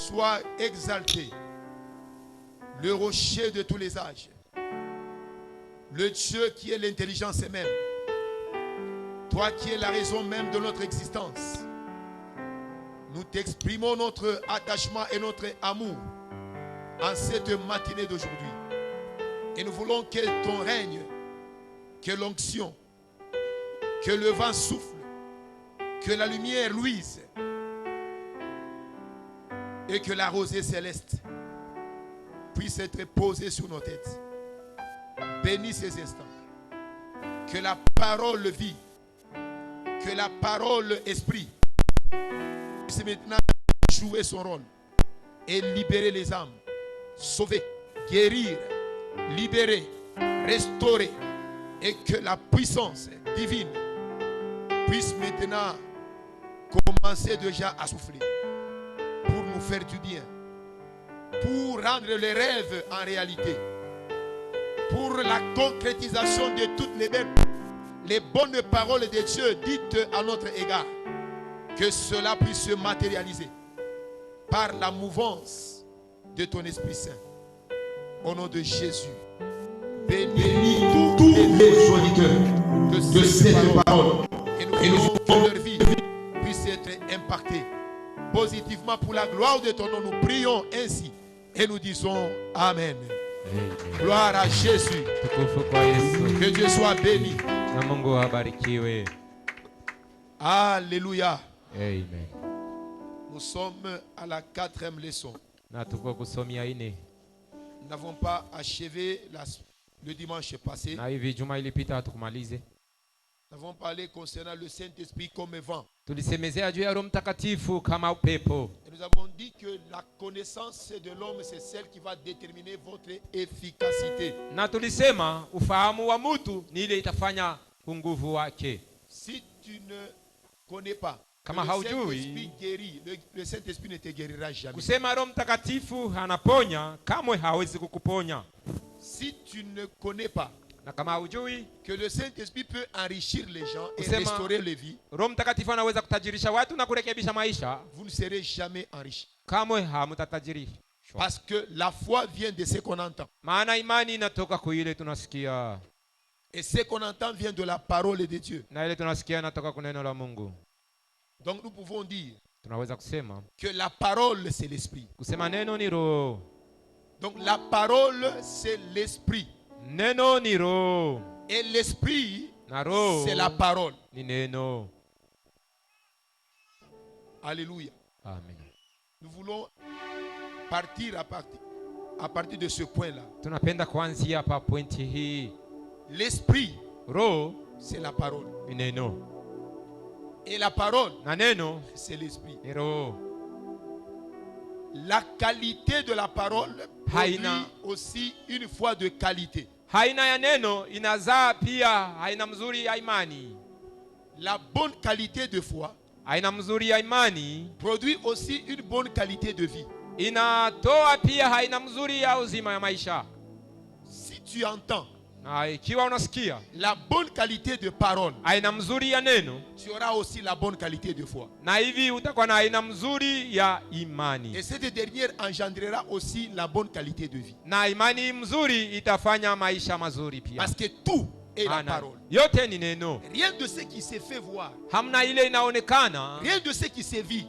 Sois exalté, le rocher de tous les âges, le Dieu qui est l'intelligence même, toi qui es la raison même de notre existence. Nous t'exprimons notre attachement et notre amour en cette matinée d'aujourd'hui. Et nous voulons que ton règne, que l'onction, que le vent souffle, que la lumière luise et que la rosée céleste puisse être posée sur nos têtes. Bénis ces instants. Que la parole vie, que la parole esprit puisse maintenant jouer son rôle et libérer les âmes, sauver, guérir, libérer, restaurer, et que la puissance divine puisse maintenant commencer déjà à souffler pour nous faire du bien, pour rendre les rêves en réalité, pour la concrétisation de toutes les bonnes paroles de Dieu dites à notre égard, que cela puisse se matérialiser par la mouvance de ton Esprit Saint. Au nom de Jésus, bénis tous les auditeurs de cette parole et nous voulons que leur vie puisse être impactée positivement pour la gloire de ton nom. Nous prions ainsi et nous disons Amen. Amen. Gloire à Jésus. Que Dieu soit béni. Alléluia. Amen. Nous sommes à la 4e leçon. Nous n'avons pas achevé le dimanche passé. Nous avons parlé concernant le Saint-Esprit comme vent. Et nous avons dit que la connaissance de l'homme, c'est celle qui va déterminer votre efficacité. Si tu ne connais pas, le Saint-Esprit guérit, le Saint-Esprit ne te guérira jamais. Si tu ne connais pas que le Saint-Esprit peut enrichir les gens et restaurer les vies, vous ne serez jamais enrichi. Parce que la foi vient de ce qu'on entend. Et ce qu'on entend vient de la parole de Dieu. Donc nous pouvons dire que la parole c'est l'esprit. Donc la parole c'est l'esprit. Et l'esprit c'est la parole. Alléluia. Amen. Nous voulons partir à partir de ce point-là. L'esprit c'est la parole. Et la parole c'est l'esprit. La qualité de la parole produit aussi une foi de qualité. La bonne qualité de foi produit aussi une bonne qualité de vie. Si tu entends la bonne qualité de parole, tu auras aussi la bonne qualité de foi. Et cette dernière engendrera aussi la bonne qualité de vie. Parce que tout est la parole. Rien de ce qui s'est fait voir, rien de ce qui s'est vu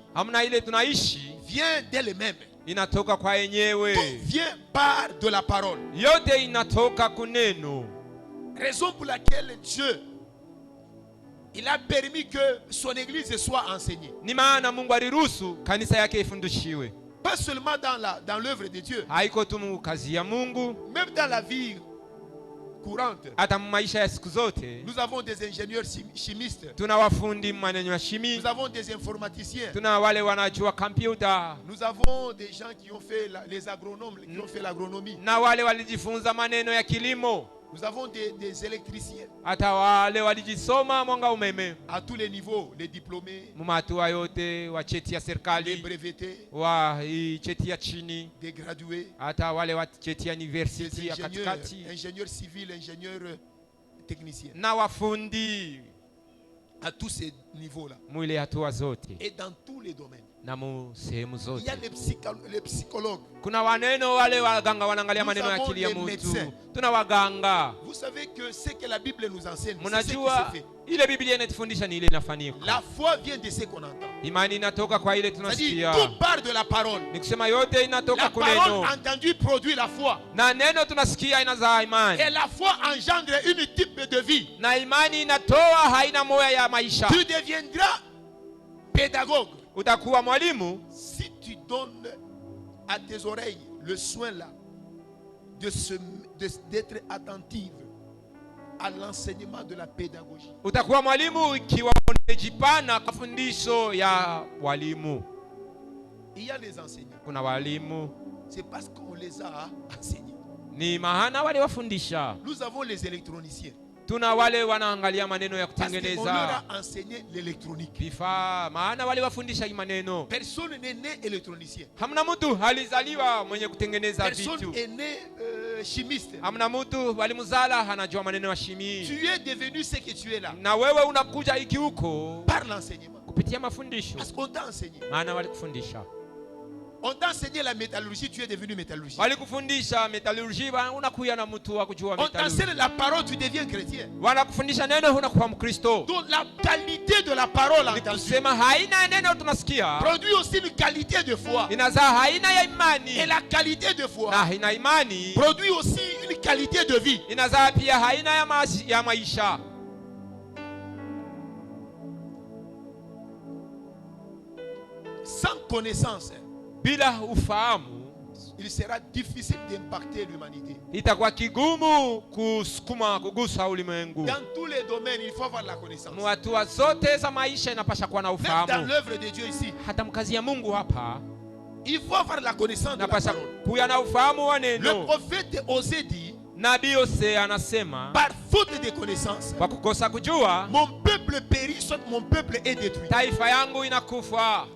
vient d'elle-même. Tout vient par de la parole. Raison pour laquelle Dieu il a permis que son église soit enseignée. Pas seulement dans l'œuvre de Dieu, même dans la vie courante. Nous avons des ingénieurs chimistes. Nous avons des informaticiens. Nous avons des gens qui ont fait les agronomes, qui ont fait l'agronomie. Nous avons des électriciens. À tous les niveaux, les diplômés, les brevetés, des gradués, des ingénieurs civils, ingénieurs techniciens. À tous ces niveaux-là. Et dans tous les domaines. Il y a les psychologues. Kuna waneno wale waganga wanaangalia maneno ya akili ya mtu. Tuna waganga. Vous savez que ce que la Bible nous enseigne, c'est ce qui Mnajua se fait. ile Biblia inatufundisha ni ile inafanyika. La foi vient de ce qu'on entend. Imani inatoka kwa ile C'est-à-dire, tunasikia. tout part de la parole. Ni kusema yote inatoka La kuneno. parole entendue produit la foi. Na neno tunasikia inazaa imani. Et la foi engendre une type de vie. Na imani inatoa haina moya ya maisha. Tu deviendras pédagogue Utakuwa mwalimu si tu donnes à tes oreilles le soin là d'être attentive à l'enseignement de la pédagogie. Utakuwa mwalimu ikiwa unajipana kwa fundisho ya walimu. Il y a les enseignants. Kuna walimu. C'est parce qu'on les a enseignés. Ni maana wale wafundisha. Nous avons les électroniciens. Tuna wale wanaangalia maneno ya Parce qu'on leur kutengeneza a enseigné l'électronique. vifaa. Maana wale wafundisha maneno. Personne n'est né électronicien. Hamna mtu alizaliwa mwenye kutengeneza Personne vitu. est né chimiste. Hamna mtu walimzala anajua maneno ya shimi. Tu es devenu ce que tu es là Na wewe unakuja iki huko par l'enseignement. kupitia mafundisho. Parce qu'on t'a enseigné. Maana walikufundisha. On t'a enseigné la métallurgie, tu es devenu métallurgien. Walikufundisha metallurgy, unakuya na mtu wa kujua On metallurgy. t'enseigne la parole, tu deviens chrétien. Wanakufundisha neno unakuwa Mkristo. Donc la qualité de la parole entendue Nikusema haina neno tunasikia. produit aussi une qualité de foi. Inazaa haina ya imani. Et la qualité de foi Na haina imani produit aussi une qualité de vie. inazaa pia haina ya maisha. Sans connaissance, Bila ufahamu il sera difficile d'impacter l'humanité. itakuwa kigumu kugusa ulimwengu. Dans tous les domaines, il faut avoir la connaissance. Hatua zote za maisha inapasha kuwa na Même dans ufahamu. l'œuvre de Dieu ici, Hata mkazi ya Mungu hapa il faut avoir la connaissance de la napasha parole. kuya na ufahamu wa Le neno. prophète Osée dit, Nabii Hosea anasema par faute de connaissance, kwa kukosa kujua mon peuple périt, soit mon peuple est détruit. taifa yangu inakufa.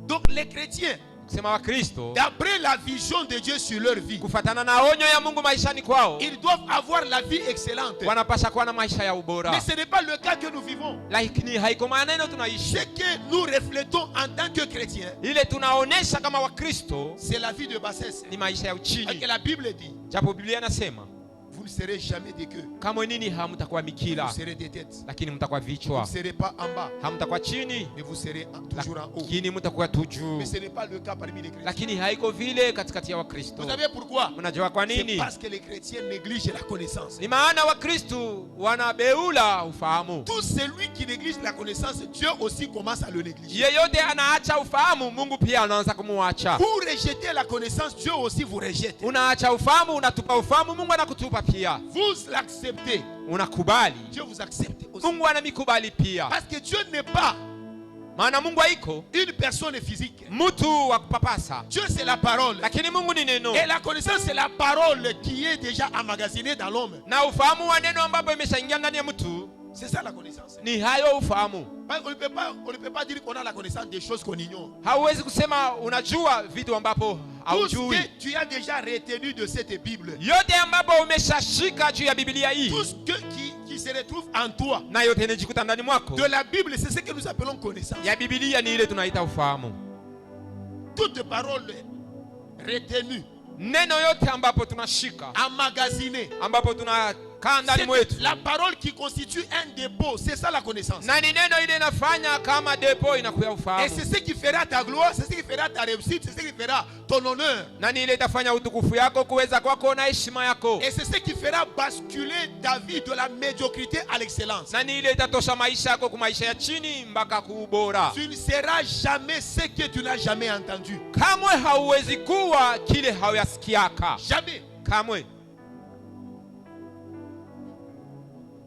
Donc les chrétiens, Kusema wa Kristo d'après la vision de Dieu sur leur vie, kufatana na onyo ya Mungu maishani kwao, ils doivent avoir la vie excellente. wanapasha kuwa na maisha ya ubora. Mais ce n'est pas le cas que nous vivons. Lakini haiko maneno Ce tunaishi. que nous reflétons en tant que chrétiens, Ile tunaonesha kama Wakristo c'est la vie de bassesse. ni maisha ya Et uchini. que la Bible dit, Japo Biblia inasema vous ne serez jamais des queues, kamwe nini hamtakuwa mikila, vous serez des têtes. lakini mtakuwa Vous vichwa. ne serez pas en bas, Hamtakuwa chini, mais vous serez toujours en haut. lakini mtakuwa tu juu. Mais ce n'est pas le cas parmi les chrétiens. Lakini haiko vile katikati ya Wakristo. Vous savez pourquoi? Mnajua kwa C'est nini? parce que les chrétiens négligent la connaissance. Ni maana Wakristo wanabeula ufahamu. Tout celui qui néglige la connaissance, Dieu aussi commence à le négliger. Yeyote anaacha ufahamu, Mungu pia anaanza kumuacha. Vous rejetez la connaissance, Dieu aussi vous rejette. Unaacha ufahamu, unatupa ufahamu, Mungu anakutupa pia. Vous l'acceptez, Unakubali, Dieu vous accepte aussi. Mungu anamikubali pia. Parce que Dieu n'est pas Maana Mungu haiko une personne physique. mtu wa kupapasa, Dieu c'est la parole. lakini Mungu ni neno. Et la connaissance c'est la parole qui est déjà emmagasinée dans l'homme. Na ufahamu wa neno ambapo imeshaingia ndani ya mtu C'est ça la connaissance. ni hayo ufahamu. On ne peut pas dire qu'on a la connaissance des choses qu'on ignore. Hauwezi kusema unajua vitu ambapo Tout ce haujui. que tu as déjà retenu de cette Bible, Yote ambapo umeshashika juu ya Biblia hii tout ce qui se retrouve en toi na yote inajikuta ndani mwako de la Bible, c'est ce que nous appelons connaissance. ya Biblia ni ile tunaita ufahamu. Toute parole retenue, Neno yote ambapo tunashika, emmagasinée, ambapo tunakaa ndani c'est mwetu, la parole qui constitue un dépôt. C'est ça la connaissance. na ni neno ile inafanya kama depo inakuya Et ufahamu, c'est ce qui fera ta gloire, c'est ce qui fera ta réussite, c'est ce qui fera ton honneur. na ni ile itafanya utukufu yako, kuweza kwako na heshima yako, Et c'est ce qui fera basculer ta vie de la médiocrité à l'excellence. na ni ile itatosha maisha yako kwa maisha ya chini mpaka kuubora. Tu ne seras jamais ce que tu n'as jamais entendu. Kamwe hauwezi kuwa kile hauyasikiaka, Jamais. kamwe.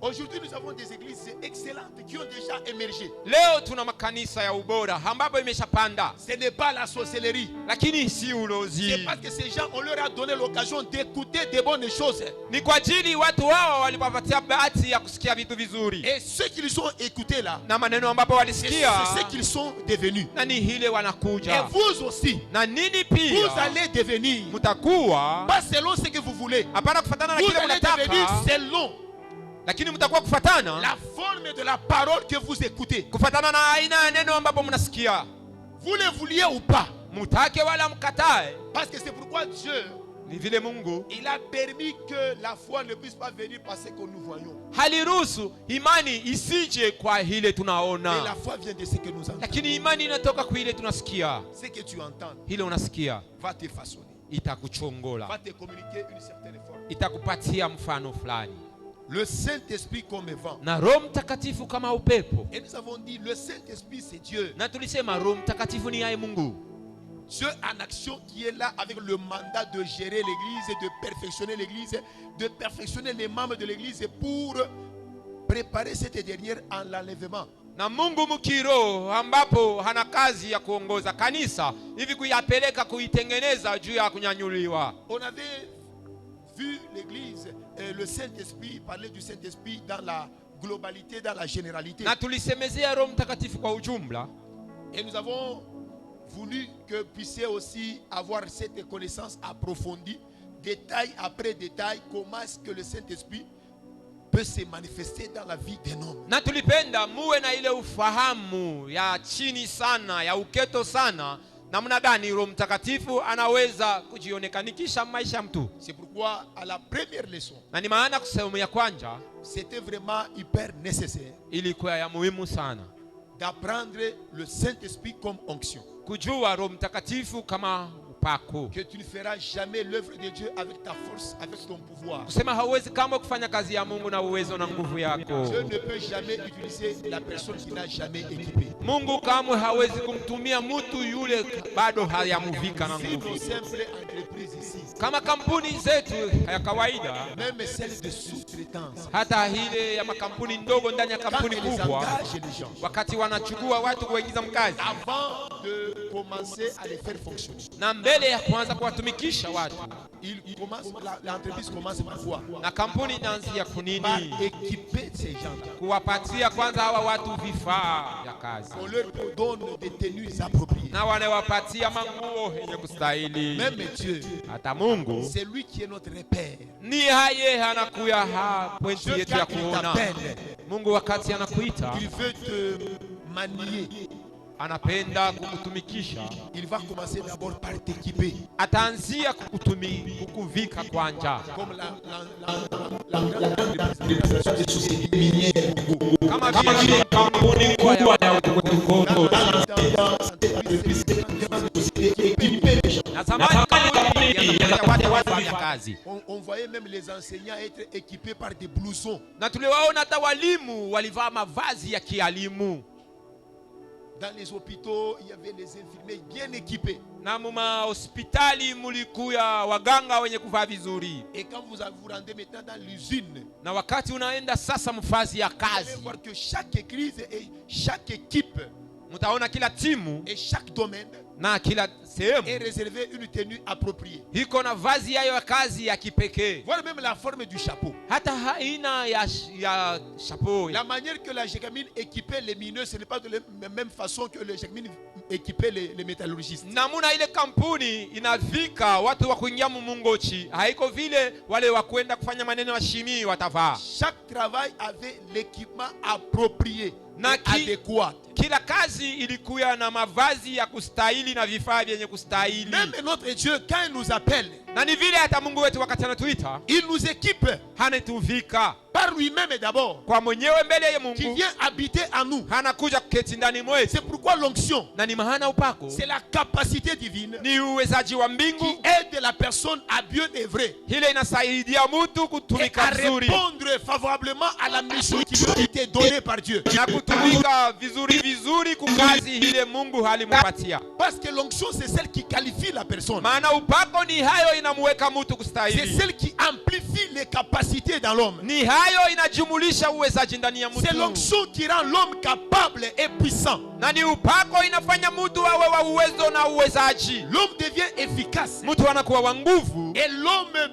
Aujourd'hui, nous avons des églises excellentes qui ont déjà émergé. Leo tuna makanisa ya ubora ambapo imeshapanda, Ce n'est pas la sorcellerie. lakini si C'est ulozi. parce que ces gens, on leur a donné l'occasion d'écouter des bonnes choses. Ni kwa ajili watu wao walipapatia bahati ya kusikia vitu vizuri, Et ceux qu'ils ont écoutés là, na maneno ambapo c'est walisikia ce qu'ils sont devenus. na ni hile Et wanakuja, vous aussi, na nini vous pia allez devenir, mtakuwa pas selon ce que vous voulez, hapana kufatana na vous kile allez devenir mnataka, selon lakini mtakuwa kufatana la forme de la parole que vous écoutez. kufatana na aina ya neno ambapo mnasikia. Vous le vouliez ou pas. mutake wala mkatae, Parce que c'est pourquoi Dieu, ni vile Mungu il a permis que la foi ne puisse pas venir par ce que nous voyons. haliruhusu imani isije kwa ile Et tunaona, la foi vient de ce que nous entendons. lakini imani inatoka kwa ile tunasikia. Ce que tu entends Ile unasikia va te façonner, itakuchongola, va te communiquer une certaine forme. itakupatia mfano fulani. Le Saint-Esprit comme vent. Na Roho Mtakatifu kama upepo. Et nous avons dit, le Saint-Esprit c'est Dieu. Na tulisema Roho Mtakatifu ni yeye Mungu. Dieu en action qui est là avec le mandat de gérer l'église et de perfectionner les membres de l'église pour préparer cette dernière en l'enlèvement. Na Mungu mkiro ambapo hana kazi ya kuongoza kanisa hivi kuyapeleka kuitengeneza juu ya kunyanyuliwa. On avait vu l'église et le Saint-Esprit, parler du Saint-Esprit dans la globalité, dans la généralité. Na tulisemezea Roho Mtakatifu kwa ujumla. Et nous avons voulu que puissiez aussi avoir cette connaissance approfondie, détail après détail, comment est-ce que le Saint-Esprit peut se manifester dans la vie d'un homme. Na tulipenda muwe na ile ufahamu ya chini sana, ya uketo sana, namna gani Roho Mtakatifu anaweza kujionekanikisha maisha ya mtu. C'est pourquoi à la première leçon, Na ni maana kusema ya kwanza c'était vraiment hyper nécessaire ilikuwa ya muhimu sana d'apprendre le Saint-Esprit comme onction. kujua Roho Mtakatifu kama upako. Que tu ne feras jamais l'œuvre de Dieu avec ta force, avec ton pouvoir. Kusema hauwezi kama kufanya kazi ya Mungu na uwezo na nguvu yako. Dieu ne peut jamais utiliser la personne qui n'a jamais équipé. Mungu kamwe hawezi kumtumia mtu yule bado hayamuvika na Si nguvu. nos simples entreprises ici, Kama kampuni zetu ya kawaida, même celles de sous-traitance, hata ile ya makampuni ndogo ndani ya quand kampuni elles kubwa, engagent les gens, wakati wanachukua watu kuingiza mkazi, avant de commencer à les faire fonctionner, na mbele ya kuanza kuwatumikisha watu, l'entreprise commence par quoi? na kampuni inaanzia Par kunini? équiper ces gens-là. Kuwapatia kwanza hawa watu vifaa vya kazi, On leur donne des tenues appropriées. na wanawapatia manguo yenye kustahili. Même Dieu, Hata Mungu c'est lui qui est notre repère. ni haye anakuya ha pointi Dieu, yetu ya quand il kuona. t'appelle, Mungu wakati anakuita, il veut te manier. anapenda kukutumikisha, Il va commencer d'abord par t'équiper. ataanzia kukuvika kwanja, Comme la grande administration des sociétés minières. kama vile kampuni kubwa ya ukokoto. Na zamani kampuni ya watu wafanya kazi, On voyait même les enseignants être équipés par des blousons. na tuliwaona hata walimu walivaa mavazi ya kialimu. Dans les hôpitaux, il y avait les infirmiers bien équipés. Na muma hospitali mulikuya waganga wenye kuvaa vizuri. Et quand vous rendez maintenant dans l'usine, Na wakati unaenda sasa mfazi ya vous allez kazi, voir que chaque église et chaque équipe mtaona kila timu et chaque domaine na kila est sehemu réservé une tenue appropriée. iko na vazi yayo ya kazi ya kipekee. Voilà même la forme du chapeau. Hata aina ya chapeau. La manière que la Gécamine équipait les mineurs, ce n'est pas de la même façon que la Gécamine équipait les métallurgistes. Namuna ile kampuni inavika watu wa kuingia mungochi, haiko vile wale wa kwenda kufanya maneno ya shimi watavaa. Chaque travail avait l'équipement approprié Na et adéquat. Kila kazi ilikuwa na mavazi ya kustahili na vifaa vyenye kustahili. Même notre Dieu, quand il nous appelle, Na ni vile hata Mungu wetu wakati anatuita, il nous équipe hanatuvika par lui-même d'abord, kwa mwenyewe mbele ya qui Mungu, vient habiter en nous. hanakuja kuketi ndani mwetu. C'est pourquoi l'onction, Na ni mahana upako, c'est la capacité divine ni uwezaji wa qui mbingu, aide la personne à bien œuvrer ile inasaidia mtu et kutumika à vizuri répondre favorablement à la mission qui lui a été donnée par Dieu. na kutumika vizuri kukazi ile Mungu halimupatia. Parce que l'onction, c'est celle qui qualifie la personne. Maana upako ni hayo inamuweka mtu C'est kustahili, celle qui amplifie les capacités dans l'homme. ni hayo inajumulisha uwezaji ndani ya C'est mtu, l'onction qui rend l'homme capable et puissant. na ni upako inafanya mtu awe wa uwezo na uwezaji. L'homme devient efficace Mtu anakuwa wa nguvu et l'homme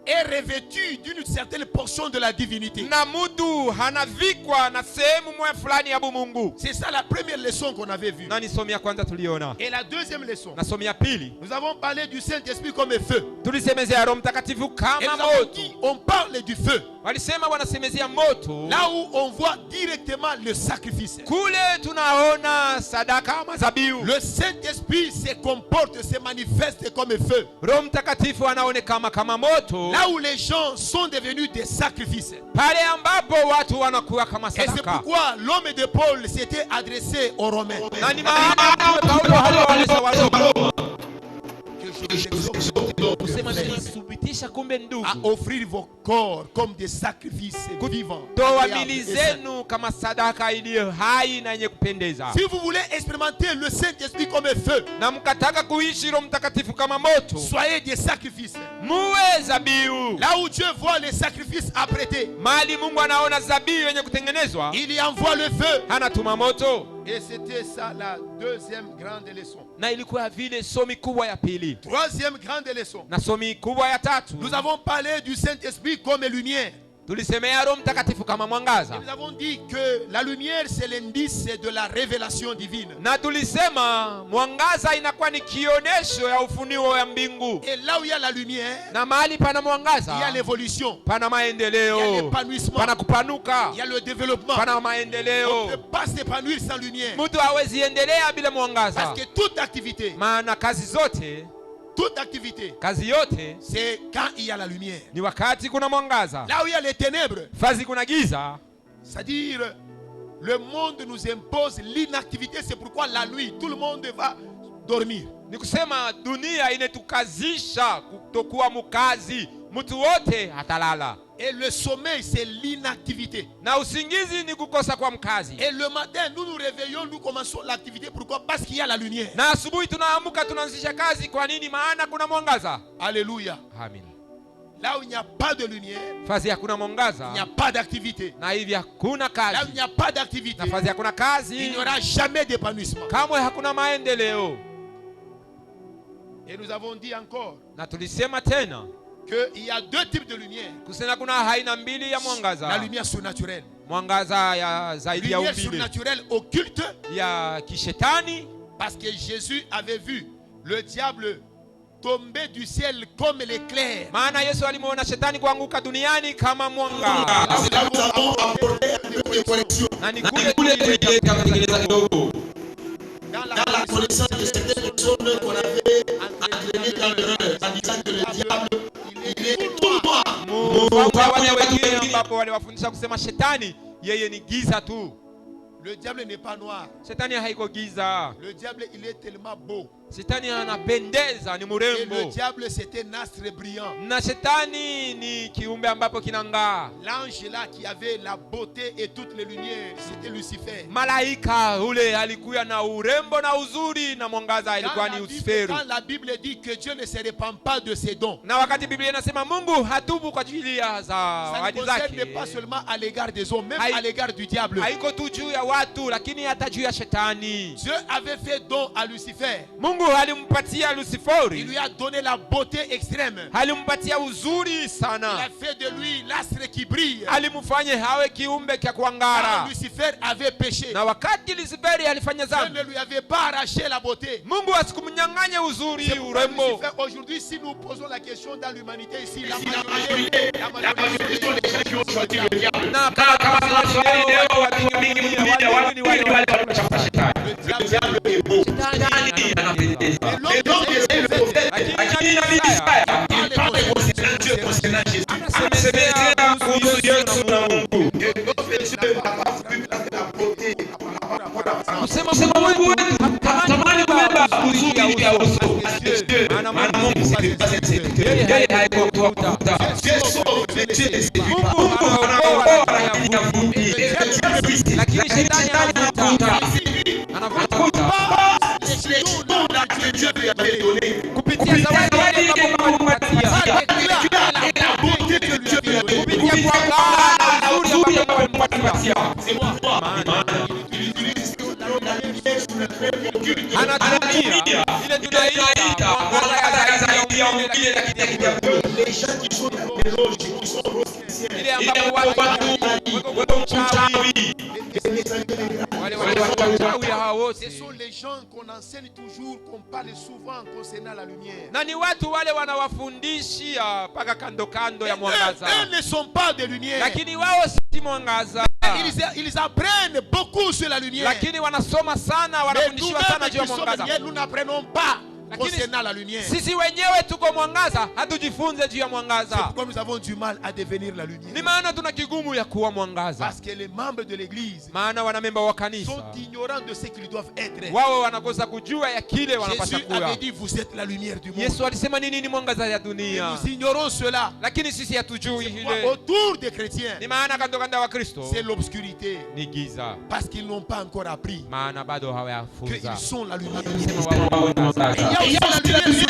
est revêtu d'une certaine portion de la divinité. na mtu hanavikwa na sehemu moja fulani ya bumungu. C'est ça la première leçon qu'on avait vue. Na ni somo ya kwanza tuliona. Et la deuxième leçon, Na somo ya pili nous avons parlé du Saint-Esprit comme feu. tulisemezea Roho Mtakatifu Et kama nous avons moto. dit, on parle du feu, Walisema wanasemezea moto là où on voit directement le sacrifice. kule tunaona sadaka mazabiu. Le Saint-Esprit se comporte, se manifeste comme feu. Roho Mtakatifu anaonekana kama moto Là où les gens sont devenus des sacrifices. pale ambapo watu wanakuwa kama Et c'est sadaka. pourquoi l'homme de Paul s'était adressé aux Romains. Na ni maana Paulo aliwaeleza Waroma kusema tunathibitisha kumbe ndugu, À offrir vos corps comme des sacrifices vivants. toa agréables mili et saints. zenu kama sadaka iliyo hai na yenye kupendeza. Si vous voulez expérimenter le Saint-Esprit comme feu, Na mkataka kuishi Roho Mtakatifu kama moto, soyez des sacrifices. muwe zabiu. Là où Dieu voit les sacrifices apprêtés, Mali Mungu anaona zabiu yenye kutengenezwa, il y envoie le feu. anatuma moto. Et c'était ça la deuxième grande leçon. Na ilikuwa vile somi kubwa ya pili. Troisième grande leçon. Na somi kubwa ya tatu Nous avons parlé du Saint-Esprit comme lumière. tulisemea Roho Mtakatifu kama Et mwangaza. nous avons dit que la lumière, c'est l'indice de la révélation divine. Na tulisema mwangaza inakuwa ni kionesho ya ufunuo ya mbingu. Et là où il y a la lumière, Na mahali pana il y a mwangaza l'évolution, pana il y a maendeleo, l'épanouissement, pana kupanuka, il y a le développement. pana On ne maendeleo. peut pas s'épanouir sans lumière. Mtu hawezi endelea bila mwangaza, Parce que toute activité, maana kazi yote c'est quand il y a la lumière. ni wakati kuna mwangaza. Là où il y a les ténèbres, Fazi kuna giza, c'est-à-dire le monde nous impose l'inactivité. C'est pourquoi la nuit, tout le monde va dormir. ni kusema dunia inetukazisha kutokuwa mukazi, mtu wote atalala. Et le sommeil, c'est l'inactivité. Na usingizi ni kukosa kwa mkazi. Et le matin, nous nous réveillons, nous commençons l'activité. Pourquoi? Parce qu'il y a la lumière. Na asubuhi tunaamuka tunaanzisha kazi. Kwa nini? Maana kuna mwangaza. Alléluia. Amen. Là où il n'y a pas de lumière, Fazi hakuna il n'y mwangaza, a pas d'activité. na hivi hakuna Là où il kazi. n'y a pas d'activité, Na fazi hakuna il kazi, n'y aura jamais d'épanouissement. kamwe hakuna maendeleo. Et nous avons dit encore Na tulisema tena qu'il y a deux types de lumière. kusema kuna aina mbili ya La mwangaza. lumière surnaturelle. Mwangaza ya zaidi ya Lumière umbile, surnaturelle occulte, ya kishetani. parce que Jésus avait vu le diable tomber du ciel comme l'éclair. Maana Yesu alimuona shetani kuanguka duniani kama mwanga. Na ni kule kutengeneza kidogo. Dans la connaissance de certaines personnes qu'on avait entraînées dans l'erreur, en disant que le diable, il est tout noir. Wale wengine ambapo waliwafundisha kusema shetani yeye ni giza tu. Le diable n'est pas noir. Shetani haiko giza. Le diable, il est tellement beau. Shetani anapendeza, ni Et le murembo. diable, c'était un astre brillant. Na shetani ni kiumbe ambapo kinang'aa. L'ange là qui avait la beauté et toutes les lumières, c'était Lucifer. Malaika ule alikuwa na urembo na uzuri na mwangaza ilikuwa ni Lucifer. Quand la Bible dit que Dieu ne se répand pas de ses dons, Na wakati Biblia inasema Mungu hatubu kwa ajili ya ça ne zawadi concerne zake, pas seulement à l'égard des hommes, même Haï- à l'égard du diable. haiko tu juu ya watu, lakini hata juu ya shetani. Dieu avait fait don à Lucifer. Mungu alimpatia Il Luciferi, lui a donné la beauté extrême. alimpatia uzuri Il sana, a fait de lui l'astre qui brille. alimfanya hawe kiumbe cha Quand kuangara. Lucifer avait péché, Na wakati Luciferi alifanya Dieu dhambi, ne lui avait pas arraché la beauté. Mungu asikumnyang'anye uzuri, C'est pourquoi urembo. Lucifer, aujourd'hui, si nous posons la question dans l'humanité ici, la majorité des gens qui ont choisi le diable. Na kama leo watu wengi ni wale waliomchafua shetani. Le diable est beau. Shetani anapendeza. Et l'homme est le prophète. Lakini nabii Isaya Parle concernant Dieu, concernant Jésus. anasemezea kuhusu Yesu na Mungu. Et notre Dieu n'a pas voulu placer la beauté par rapport à ça. Kusema Mungu wetu hatamani kubeba uzuri ya uso. Maana Mungu yeye haiko kuabuda. Dieu sauve, mais Dieu ne séduit pas. Mungu anaokoa lakini havuti. Lakini shetani anavuta. Anavuta Les dons que Dieu lui avait donnés. kupitia zawadi ambapo amempatia. La beauté que Dieu lui avait donnée. Kupitia kwa ng'aa na uzuri ambao amempatia. C'est pourquoi il utilise la lumière sur le peuple occulte. Anatumia ile tunaita mwangaza ya zaidi ya umbile, lakini ya Les gens qui sont ile ambapo watu wako mchawi. Ce sont les gens qu'on enseigne toujours, qu'on parle souvent concernant la lumière. Na ni watu wale wanawafundishia paka kando kando ya mwangaza. Eux ne sont pas de lumière. Lakini wao si mwangaza. Ils apprennent beaucoup sur la lumière. Lakini wanasoma sana, wanafundishwa sana juu ya mwangaza. Nous n'apprenons pas concernant la lumière. Sisi wenyewe tuko mwangaza, hatujifunze juu ya mwangaza. C'est pourquoi nous avons du mal à devenir la lumière. Ni maana tuna kigumu ya kuwa mwangaza. Parce que les membres de l'église maana wanamemba wa kanisa sont ignorants de ce qu'ils doivent être. Wao wanakosa kujua ya kile wanapaswa Jésus kuwa. avait dit vous êtes la lumière du monde. Yesu alisema nini ni mwangaza ya dunia. Nous ignorons cela. Lakini sisi hatujui ile. Autour des chrétiens, ni maana kando kando wa Kristo c'est l'obscurité. Ni giza. Parce qu'ils n'ont pas encore appris. Maana bado hawayafunza. Qu'ils sont la lumière. Il y a aussi la lumière.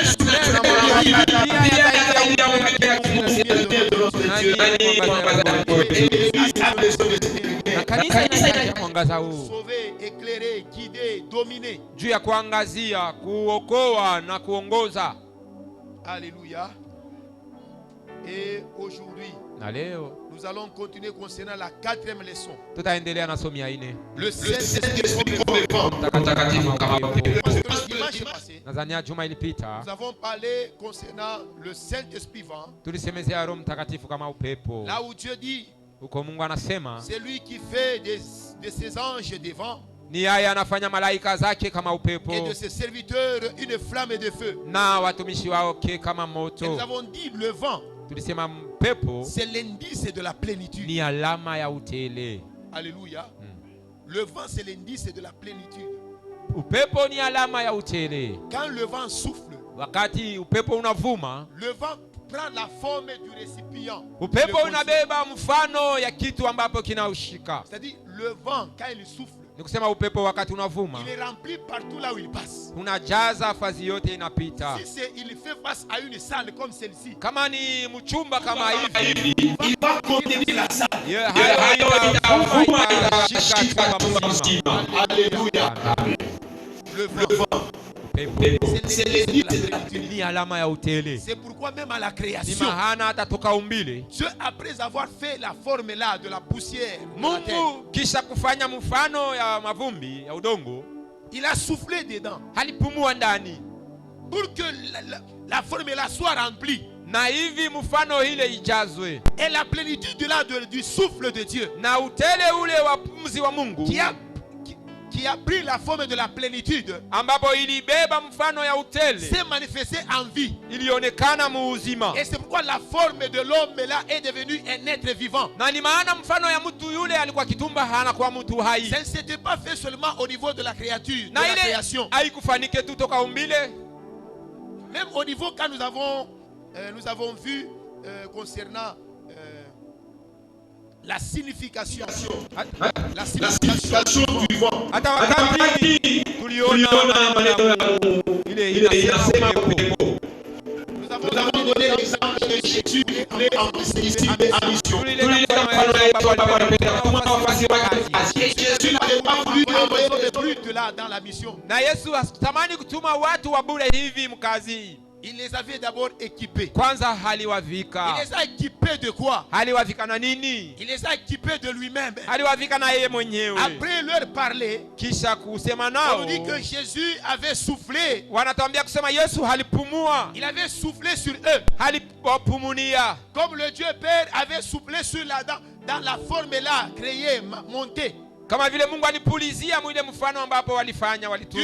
Sauver, éclairer, guider, dominer. Juu ya kuangazia, kuokoa na kuongoza. Alléluia. Et aujourd'hui, nous allons continuer concernant la 4e leçon. Tutaendelea na somo ya 4. Le Saint-Esprit Nadhani juma ilipita nous avons parlé concernant le Saint-Esprit vent. Tulisemezea Roho Mtakatifu kama upepo. Là où Dieu dit, uko Mungu anasema, c'est lui qui fait de ses anges des vents. Ni yeye anafanya malaika zake kama upepo. Et de ses serviteurs une flamme de feu. Na watumishi wake kama moto. Et nous avons dit le vent. Tulisema pepo, c'est l'indice de la plénitude. Ni alama ya utele. Alléluia. Le vent c'est l'indice de la plénitude. Upepo ni alama ya utele. Quand le vent souffle, wakati upepo unavuma, le vent prend la forme du récipient. Upepo unabeba mfano ya kitu ambapo kinaushika. C'est-à-dire le vent quand il souffle, ni kusema upepo wakati unavuma, il est rempli partout là où il passe. Unajaza fazi yote inapita. Si il fait face à une salle comme celle-ci, kama ni mchumba kama hivi, il va contenir la salle. Alléluia. Le vent, c'est pourquoi même à la création, Dieu, après avoir fait la forme là de la poussière, il a soufflé dedans pour que la forme là soit remplie. Et la plénitude là du souffle de Dieu qui a pris la forme de la plénitude s'est manifesté en vie. Et c'est pourquoi la forme de l'homme là est devenue un être vivant. Ça ne s'était pas fait seulement au niveau de la créature, de la création. Même au niveau quand nous avons vu concernant la signification du vent. Nous avons donné l'exemple de Jésus appelé en mission. Et Jésus n'avait pas voulu envoyer des brutes là dans la mission. Il les avait d'abord équipés. Il les a équipés de quoi? Il les a équipés de lui-même. Après leur parler, on dit que Jésus avait soufflé. Il avait soufflé sur eux. Comme le Dieu Père avait soufflé sur dans la forme là créée, montée. Du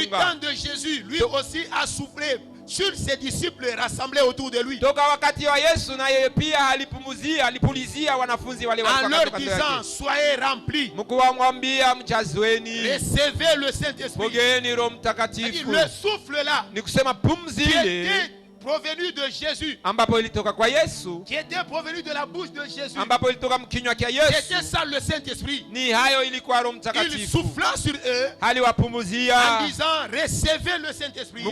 temps de Jésus, lui aussi a soufflé sur ses disciples rassemblés autour de lui. En leur disant, soyez remplis. Recevez le Saint-Esprit. Le souffle là, qui était provenu de Jésus, qui était provenu de la bouche de Jésus, c'était ça le Saint-Esprit. Il souffla sur eux en disant recevez le Saint-Esprit, et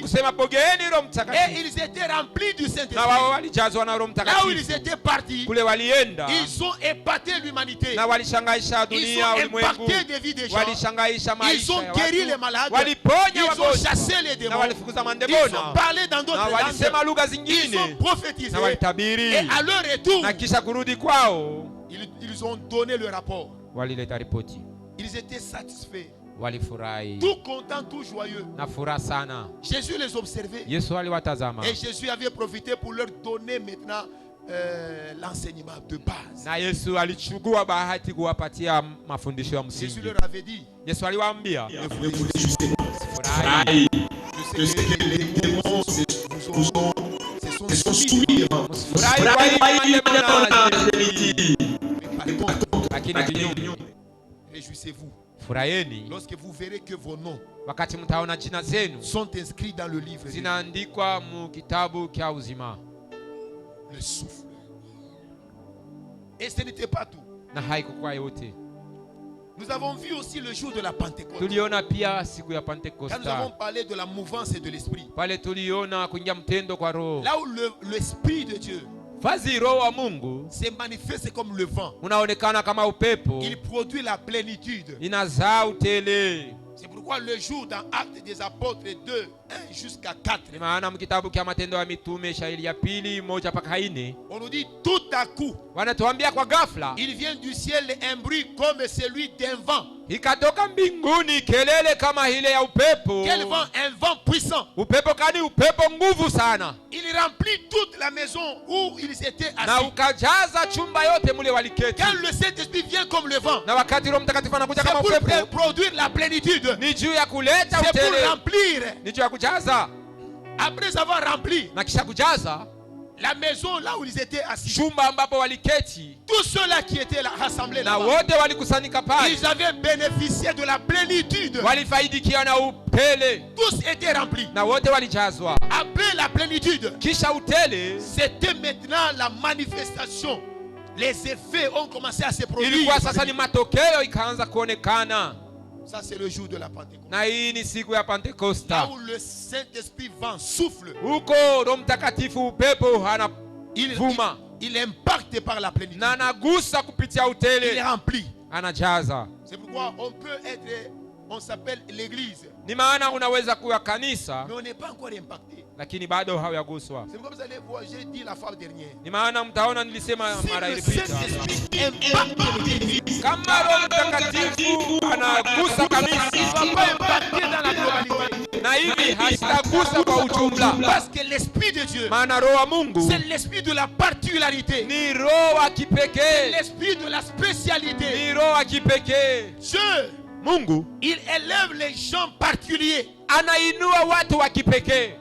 ils étaient remplis du Saint-Esprit. Là où ils étaient partis, ils ont épaté l'humanité, ils ont impacté des vies des gens, ils ont guéri les malades, ils ont chassé les démons, ils ont parlé dans d'autres langues. malugha Ils ont zingine prophétisé. na walitabiri, Et à leur retour, na kisha kurudi kwao ils ont donné le rapport. walileta ripoti. Ils étaient satisfaits, Walifurahi tout contents, tout joyeux. na furaha sana. Jésus les observait. Yesu aliwatazama Et Jésus avait profité pour leur donner maintenant l'enseignement de base. na Yesu alichukua bahati kuwapatia mafundisho ya Jésus msingi. leur avait dit, Yesu aliwaambia, ne vous réjouissez pas. furahi, Je sais que les démons se sont soumis. furahi kwa hiyo maneno na Mais par contre, lakini kinyume, réjouissez-vous furahini lorsque vous verrez que vos noms wakati mtaona jina zenu sont inscrits dans le livre de zinaandikwa mu kitabu cha uzima. le souffle. Et ce n'était pas tout. Na haikuwa yote, Nous avons vu aussi le jour de la Pentecôte. tuliona pia siku ya Quand nous avons Pentekosta, parlé de la mouvance et de l'esprit. pale tuliona kuingia mtendo kwa Roho. Là où l'esprit de Dieu Fazi Roho wa Mungu se manifeste comme le vent. unaonekana kama upepo, Il produit la plénitude. inazaa utele. C'est pourquoi le jour dans Actes des Apôtres 2, 1 jusqu'à 4, Ni maana mkitabu kia Matendo ya Mitume shairi ya pili 1 mpaka 4 on nous dit tout à coup, wanatuambia kwa ghafla il vient du ciel un bruit comme celui d'un vent. ikatoka mbinguni kelele kama ile ya upepo. Quel vent? Un vent puissant. Upepo kani? Upepo nguvu sana, Il remplit toute la maison où ils étaient na assis. ukajaza chumba yote mule waliketi. Quand le Saint-Esprit vient comme le vent, Na wakati Roho Mtakatifu anakuja c'est kama pour upepo, produire la plénitude. ni juu ya kuleta C'est pour utele, remplir. ni juu ya kujaza. Après avoir rempli Na kisha kujaza la maison là où ils étaient assis, chumba ambapo waliketi, tous ceux-là qui étaient là, rassemblés na là-bas, wote walikusanyika pale, ils avaient bénéficié de la plénitude. walifaidikia na utele, Tous étaient remplis. na wote walijazwa. Après la plénitude, Kisha utele c'était maintenant la manifestation. Les effets ont commencé à se produire. ilikuwa sasa ni matokeo ikaanza kuonekana. Ça, c'est le jour de la Pentecôte. Na hii ni siku ya Là Pentekosta, où le Saint-Esprit vent souffle, huko Roho Mtakatifu upepo anavuma il impacte par la plénitude. na anagusa kupitia Il utele, remplit. anajaza. C'est pourquoi on peut être, on s'appelle l'église, Ni maana unaweza kuwa kanisa mais on n'est pas encore impacté. lakini bado hawajaguswa. C'est pourquoi vous allez voir, j'ai dit la fois dernière. Ni maana mtaona nilisema Si mara le iliyopita, Saint-Esprit impacte l'église, kama Roho Mtakatifu anagusa il kanisa, ne va pas impacter dans la globalité. na hivi hasitagusa kwa ujumla, Parce que l'Esprit de Dieu, maana Roho wa Mungu c'est l'esprit de la particularité, ni roho wa kipekee, l'esprit de la spécialité. ni roho wa kipekee. Dieu, Mungu il élève les gens particuliers. anainua watu wa kipekee,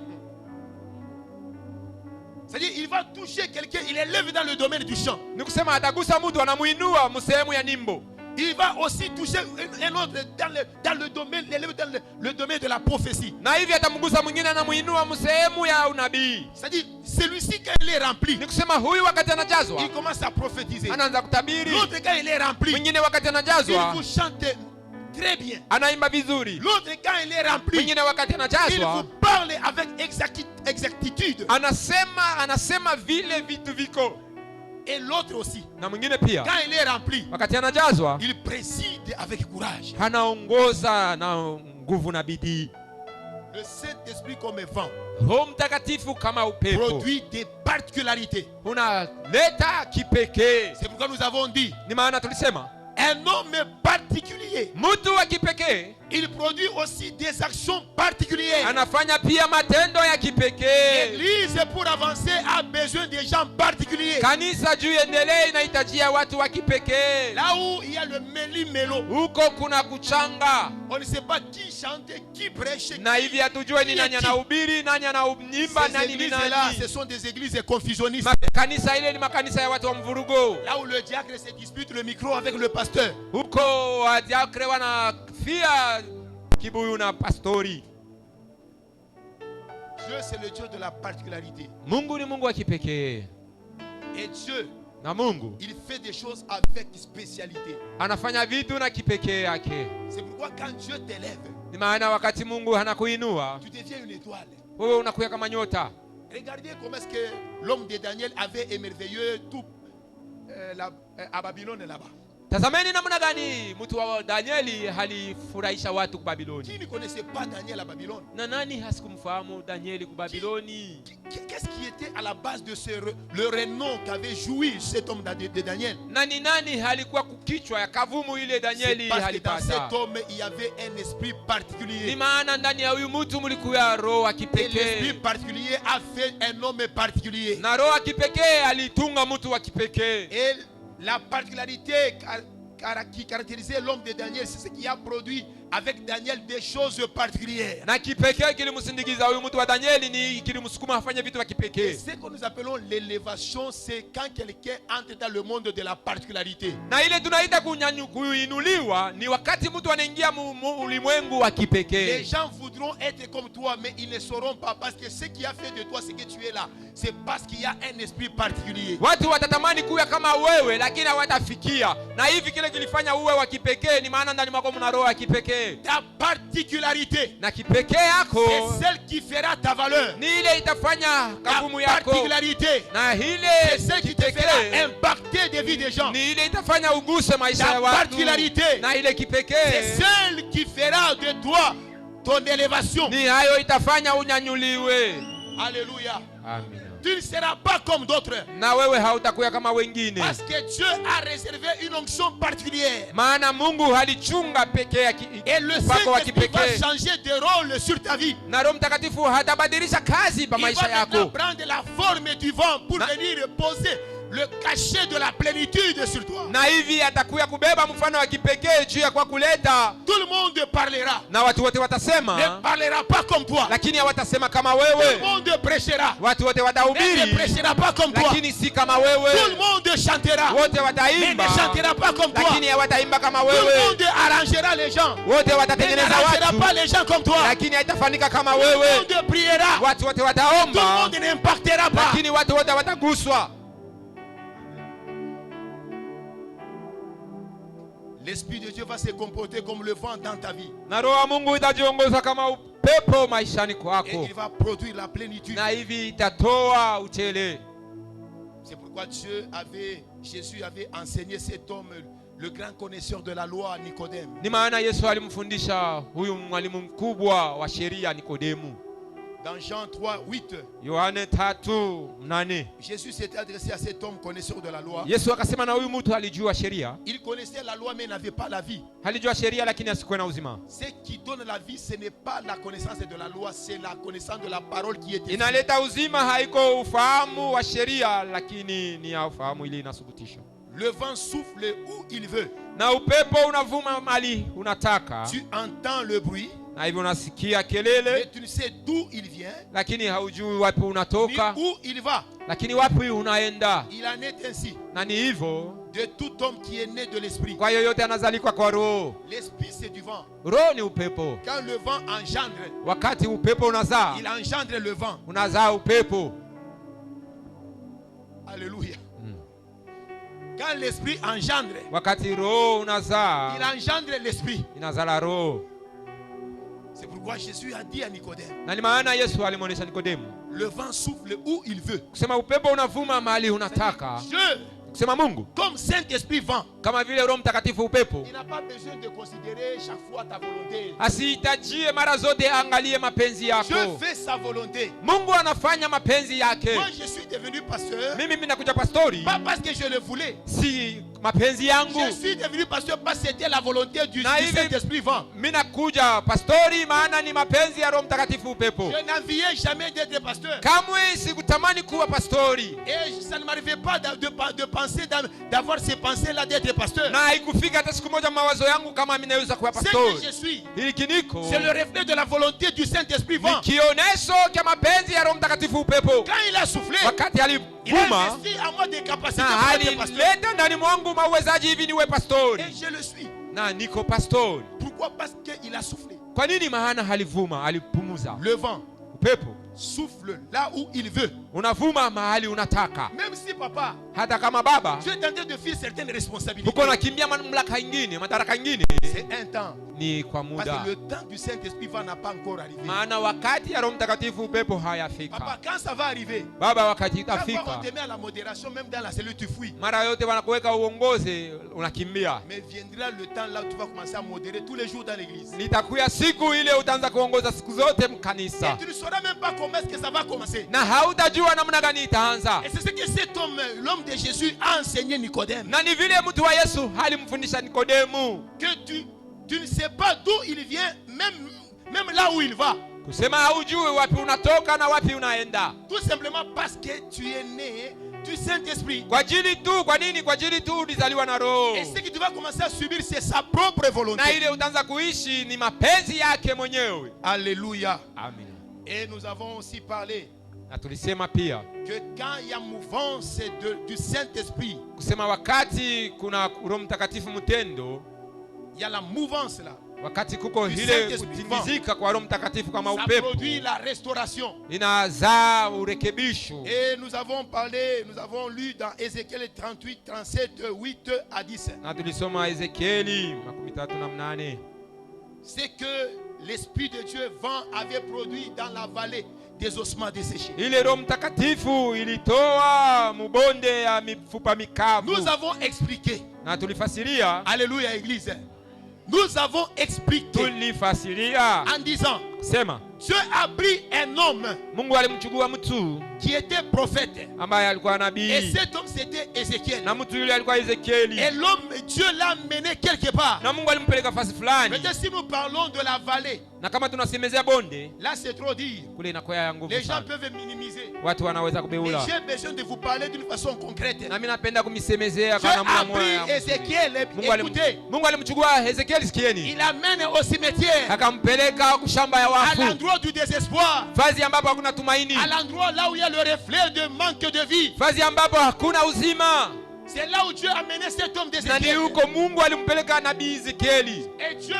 C'est-à-dire, il va toucher quelqu'un, il élève dans le domaine du chant. ni kusema atagusa mtu anamuinua msehemu ya nyimbo, Il va aussi toucher un autre dans le domaine, l'élève dans le domaine de la prophétie. na hivi atamgusa mwingine anamuinua msehemu ya unabii. C'est-à-dire, celui-ci, quand il est rempli, Ni kusema huyu wakati anajazwa il commence à prophétiser. anaanza kutabiri, L'autre, quand il est rempli, mwingine wakati il anajazwa vous chante très bien. anaimba vizuri, L'autre, quand il est rempli, mwingine wakati il anajazwa vous parle avec exactitude. anasema vile vitu viko. Et l'autre aussi, Na mwingine pia quand il est rempli, wakati anajazwa il préside avec courage. anaongoza na nguvu na bidii. Le Saint-Esprit comme un vent Roho Mtakatifu kama upepo produit des particularités. unaleta kipekee. C'est pourquoi nous avons dit, Ni maana tulisema un homme particulier, mtu wa kipekee il produit aussi des actions particulières. anafanya pia matendo ya kipekee. L'église, pour avancer, a besoin des gens particuliers. Kanisa juu endelee inahitajia watu wa kipekee. Là où il y a le méli-mélo, Huko kuna kuchanga, on ne sait pas qui chante, qui prêche. na hivi hatujue ni nani anahubiri, nani anaimba, Ces nani ni églises-là, ce nani. sont des églises confusionnistes. Kanisa ile ni makanisa ya watu wa mvurugo. Là où le diacre se dispute le micro avec le pasteur. Huko wadiakre wanafia kibuyu na pastori. Dieu, c'est le Dieu de la particularité. Mungu ni Mungu wa kipekee, Et Dieu, na Mungu il fait des choses avec spécialité. anafanya vitu na kipekee yake. C'est pourquoi quand Dieu t'élève, Ni maana wakati Mungu anakuinua tu deviens une étoile. wewe unakuwa kama nyota. Regardez comment est-ce que l'homme de Daniel avait émerveillé tout à Babylone là-bas. Tazameni namna gani mtu wa Danieli halifurahisha watu ku Babiloni. Qui ne connaissait pas Daniel à Babylone? Na nani hasikumfahamu Danieli ku Babiloni? Qu'est-ce qui était à la base de le renom qu'avait joui cet homme de Daniel? Nani halikuwa kukichwa ya kavumu ile Danieli parce que dans halipata. cet homme il y avait un esprit particulier. Ni maana ndani ya huyu mtu mlikuwa roho wa Et l'esprit kipekee. particulier a fait un homme particulier. Na roho wa kipekee alitunga mtu wa kipekee. Et la particularité qui caractérisait l'homme de Daniel, c'est ce qui a produit avec Daniel des choses particulières. Na kipekee kilimsindikiza huyu mtu wa Danieli ni kilimsukuma afanye vitu vya Et kipekee. ce que nous appelons l'élévation, c'est quand quelqu'un entre dans le monde de la particularité. Na ile tunaita kuinuliwa ni wakati mtu anaingia ulimwengu wa Les kipekee. gens voudront être comme toi, mais ils ne sauront pas, parce que ce qui a fait de toi ce que tu es là, c'est parce qu'il y a un esprit particulier. Watu watatamani kuwa kama wewe lakini hawatafikia. Na hivi kile kilifanya uwe wa kipekee ni maana ndani mwako mna roho ya kipekee. Ta particularité, Na kipekee yako c'est celle qui fera ta valeur. ni ile itafanya Ta kavumu yako. particularité, Na c'est ile celle qui te kipekee fera impacter des vies des gens. ni ile itafanya uguse maisha Ta ya watu. particularité, Na ile c'est kipekee celle qui fera de toi ton élévation. ni hayo itafanya unyanyuliwe. Alléluia. Amina. Tu ne seras pas comme d'autres. Na wewe hautakuwa kama wengine. Parce que Dieu a réservé une onction particulière. Maana Mungu halichunga pekee Et le upako wa Saint-Esprit va kipekee. changer de rôle sur ta vie. Na Roho Mtakatifu hatabadilisha kazi pa Il va maisha maintenant yako. prendre la forme du vent pour venir poser le cachet de la plénitude sur toi. Na hivi atakuya kubeba mfano wa kipekee juu ya kwa kuleta, Tout le monde parlera. na watu wote Ne watasema parlera pas comme toi. lakini hawatasema kama Tout le wewe. monde prêchera. Watu wote Mais ne watahubiri prêchera pas comme toi. lakini si kama Tout le wewe. monde chantera. Wote Mais ne wataimba chantera pas comme toi. lakini hawataimba kama Tout le wewe. monde arrangera les gens. Wote Mais watatengeneza n'arrangera pas watu les gens comme toi. lakini haitafanyika kama Tout le wewe. monde priera. Watu wote Tout le wataomba monde n'impactera pas. lakini watu wote wataguswa. L'Esprit de Dieu va se comporter comme le vent dans ta vie. Na roho ya Mungu itajiongoza kama upepo maishani Et kwako. il va produire la plénitude. Na hivi itatoa utele. C'est pourquoi Jésus avait enseigné cet homme, le grand connaisseur de la loi, Nicodème. Ni maana Yesu alimfundisha huyu mwalimu mkubwa wa sheria Nikodemu. Dans Jean 3:8, Yohane 3:8. Jésus s'était adressé à cet homme connaisseur de la loi. Yesu akasema na huyu mtu alijua sheria. Il connaissait la loi mais n'avait pas la vie. Alijua sheria lakini asikuwa na uzima. Ce qui donne la vie, ce n'est pas la connaissance de la loi, c'est la connaissance de la parole qui est écrite. Inaleta uzima haiko ufahamu wa sheria lakini ni ya ufahamu ile inasubutisha. Le vent souffle où il veut. Na upepo unavuma mali unataka. Tu entends le bruit, Na hivyo unasikia mais kelele tu ne sais d'où il vient, lakini haujui wapi ni unatoka, où il va. lakini wapi unaenda. Il en est ainsi Na ni hivyo de tout homme qui est né de l'esprit. kwa yoyote anazalikwa kwa roho. L'esprit, c'est du vent. Roho ni upepo. Quand le vent engendre, Wakati upepo unazaa, il engendre le vent. unazaa upepo. Alléluia. Quand l'esprit engendre, Wakati roho il unazaa, engendre l'esprit. inazala roho. C'est pourquoi Jésus a dit à Nicodème, Na ni maana Yesu alimwonyesha Nikodemu le vent souffle où il veut. kusema upepo unavuma mahali unataka. Dieu, Kusema Mungu comme Saint-Esprit vent, kama vile Roho Mtakatifu upepo, il n'a pas besoin de considérer chaque fois ta volonté. asihitajie mara zote angalie mapenzi Dieu yako. fait sa volonté. Mungu anafanya mapenzi yake. Moi, je suis devenu pasteur, Mimi nakuja pastori pas parce que je le voulais. si mapenzi yangu. Je suis devenu pasteur parce que c'était la volonté du Na hivi- Saint-Esprit vent. Mimi nakuja pastori maana ni mapenzi ya Roho Mtakatifu upepo. Je n'enviais jamais d'être pasteur. Kamwe sikutamani kuwa pastori. Et ça ne m'arrivait pas de penser, d'avoir ces pensées-là d'être pasteur. Na haikufika hata siku moja mawazo yangu kama mimi naweza kuwa Ce que pastori. je suis, Hiki niko c'est le reflet de la volonté du Saint-Esprit ni vent. kionesho cha mapenzi ya Roho Mtakatifu upepo. Quand il a soufflé, Wakati il a alivuma investi en moi des capacités na pour être pasteur. alileta ndani mwangu mauwezaji hivi niwe pastori. Et je le suis. Na niko pastori. Pourquoi? Parce qu'il a soufflé. Kwa nini? Maana halivuma, alipumuza. Le vent Upepo souffle là où il veut. unavuma mahali unataka. Même si papa, hata kama baba tu es tenté de fuir certaines responsabilités. uko nakimbia mamlaka ingine, madaraka ingine, C'est un temps. ni kwa Parce muda. que le temps du Saint-Esprit n'a pas encore arrivé. Maana wakati ya Roho Mtakatifu upepo Papa, hayafika. quand ça va arriver, Baba, wakati chaque fois itafika, on te met à la modération, même dans la cellule, tu fuis. mara yote wanakuweka uongozi, unakimbia. Mais viendra le temps là où tu vas commencer à modérer tous les jours dans l'église. Litakuya siku ile utaanza kuongoza siku zote Et mkanisa, tu ne sauras même pas comment est-ce que ça va commencer. na hautajua namna gani itaanza. Et c'est ce que cet homme, l'homme de Jésus, a enseigné Nicodème. Na ni vile mtu wa Yesu alimfundisha Nikodemu Que tu ne sais pas d'où il vient, même là où il va. kusema haujui wapi unatoka na wapi unaenda. Tout simplement parce que tu es né du Saint-Esprit. Kwa ajili tu, kwa nini? Kwa ajili tu ulizaliwa na Roho, Et ce que tu vas commencer à subir, c'est sa propre volonté. na ile utaanza kuishi ni mapenzi yake mwenyewe. Alléluia. Amen. Et nous avons aussi parlé Na tulisema pia que quand il y a mouvance du Saint-Esprit, kusema wakati kuna Roho Mtakatifu mtendo, il y a la mouvance là. wakati kuko Du ile Saint-Esprit kutingizika kwa Roho Mtakatifu kama Ça upepo, produit la restauration. inazaa urekebisho. Et nous avons lu dans Ézéchiel 38, 37, 8 à 10. Na tulisoma Ezekieli 38:8. C'est que l'Esprit de Dieu vent avait produit dans la vallée des ossements desséchés. Ile Roho Mtakatifu ilitoa mubonde ya mifupa mikavu. Nous avons expliqué. Na tulifasiria, Alléluia, Église. Nous avons expliqué tulifasiria en disant, sema Dieu a pris un homme Mungu alimchukua mtu qui était prophète. ambaye alikuwa Et nabii, cet homme, c'était Ézéchiel. na mtu yule alikuwa Ezekieli, Et l'homme, Dieu l'a mené quelque part. na Mungu alimpeleka fasi fulani. Maintenant, si nous parlons de la vallée, Na kama tunasemezea bonde, là c'est trop dire. kule inakuwa ya nguvu Les gens sana, peuvent minimiser. watu wanaweza Mais kubeula. j'ai besoin de vous parler d'une façon concrète. Na mimi napenda kumisemezea Dieu kwa namna a moja. pris Ézéchiel. Écoutez, Mungu alimchukua Ezekieli, sikieni, il l'amène au cimetière, akampeleka kushamba ya à wafu, l'endroit du désespoir, fazi ambapo hakuna tumaini, à l'endroit là où il y a le reflet de manque de vie. fazi ambapo hakuna uzima. C'est là où Dieu a mené cet homme Na ni d'Ézéchiel. huko Mungu alimpeleka nabii Ezekieli, Et Dieu,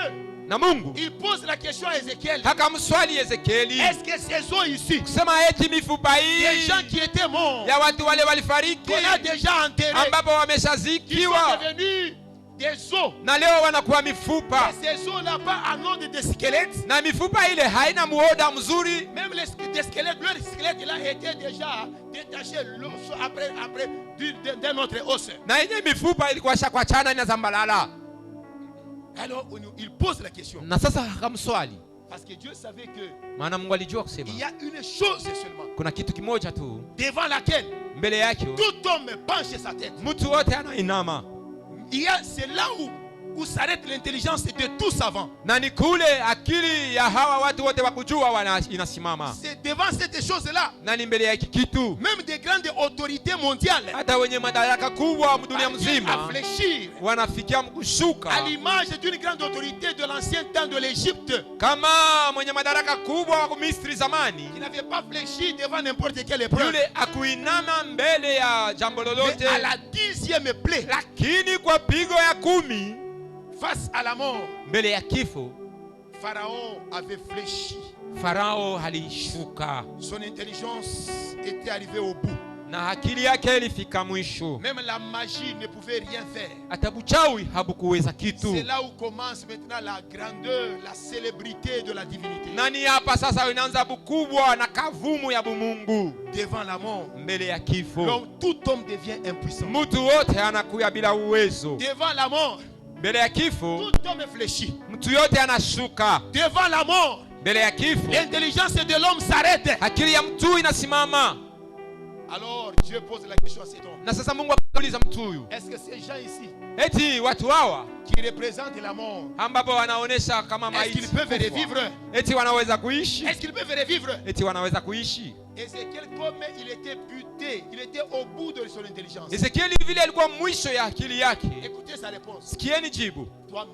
na Mungu il pose la question à Ézéchiel. akamswali Ezekieli Est-ce que ces os ici, kusema eti mifupa des hii gens qui étaient morts, ya watu wale walifariki qu'on a déjà enterrés, ambapo qui sont wameshazikiwa devenus des os, na leo wanakuwa mifupa, et ces os là-bas en ordre de squelettes, na mifupa ile haina muoda mzuri, même les squelettes, leur squelette là était déjà détaché l'os après d'un autre os. na yenye mifupa ilikuwa shakwachana na zambalala. Alors il pose la question. Na sasa akamswali, Parce que Dieu savait que maana Mungu alijua kusema il y a une chose seulement kuna kitu kimoja tu devant laquelle mbele yake tout homme penche sa tête. mtu wote anainama, C'est là où s'arrête l'intelligence de tout savant. na ni kule akili ya hawa watu wote wa kujua inasimama, C'est devant cette chose-là, na ni mbele ya hiki kitu même des grandes autorités mondiales hata wenye madaraka kubwa dunia parviennent à mzima fléchir wanafikia kushuka, à l'image d'une grande autorité de l'ancien temps de l'Égypte kama mwenye madaraka kubwa wa Misri zamani, qui n'avait pas fléchi devant n'importe quelle épreuve. yule akuinama mbele ya jambo lolote, Mais à la 10e plaie, lakini kwa pigo ya 10 face à la mort, mbele ya kifo, Pharaon avait fléchi. Farao alishuka Son intelligence était arrivée au bout. na akili yake ilifika mwisho, Même la magie ne pouvait rien faire. hata buchawi habukuweza kitu. C'est là où commence maintenant la grandeur, la célébrité de la divinité. Nani hapa sasa inaanza bukubwa na kavumu ya bumungu Devant la mort, mbele ya kifo, tout homme devient impuissant. mtu wote anakuya bila uwezo. Devant la mort, Mbele ya kifo tout homme fléchit. mtu yote anashuka. Devant la mort, Mbele ya kifo l'intelligence de l'homme s'arrête. akili ya mtu inasimama. Alors Dieu pose la question à cet homme. Na sasa Mungu akauliza mtu huyu, Est-ce que ces gens ici eti watu hawa qui représentent la mort, ambapo wanaonesha kama est-ce maiti qu'ils peuvent kufa, revivre? eti wanaweza kuishi? Est-ce qu'ils peuvent revivre? Eti wanaweza kuishi? Ézéchiel, comme il était buté, il était au bout de son intelligence. Ezekieli vile alikuwa mwisho ya akili yake. Écoutez sa réponse. Sikieni jibu,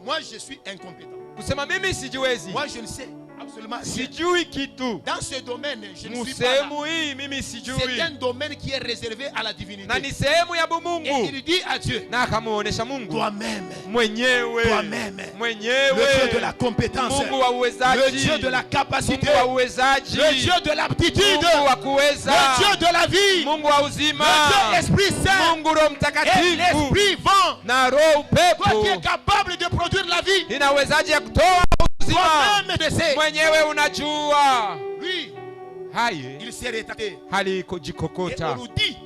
Moi je suis incompétent. kusema mimi sijiwezi, Moi je ne sais absolument rien. sijui kitu Dans ce domaine, je ne suis pas là. musehemu hii, mimi C'est sijui, un domaine qui est réservé à la divinité. na ni sehemu ya Et bumungu. il dit à Dieu, Na akamuonesha Mungu toi-même, mwenyewe, toi-même, le Dieu de mwenyewe, la compétence, Mungu wa le uwezaji, Dieu de la capacité, Mungu wa uwezaji, le Dieu de l'aptitude, Mungu wa le kuweza, Dieu de la vie, Mungu wa uzima, le Dieu Esprit Saint Mungu Roho et Mtakatifu l'Esprit vent. na Roho Toi qui es upepo capable de produire la vie, inawezaje ya kutoa uzima? toi-même de sais. Mwenyewe unajua. Lui, Haye il s'est rétracté. Et on halikojikokota, nous dit,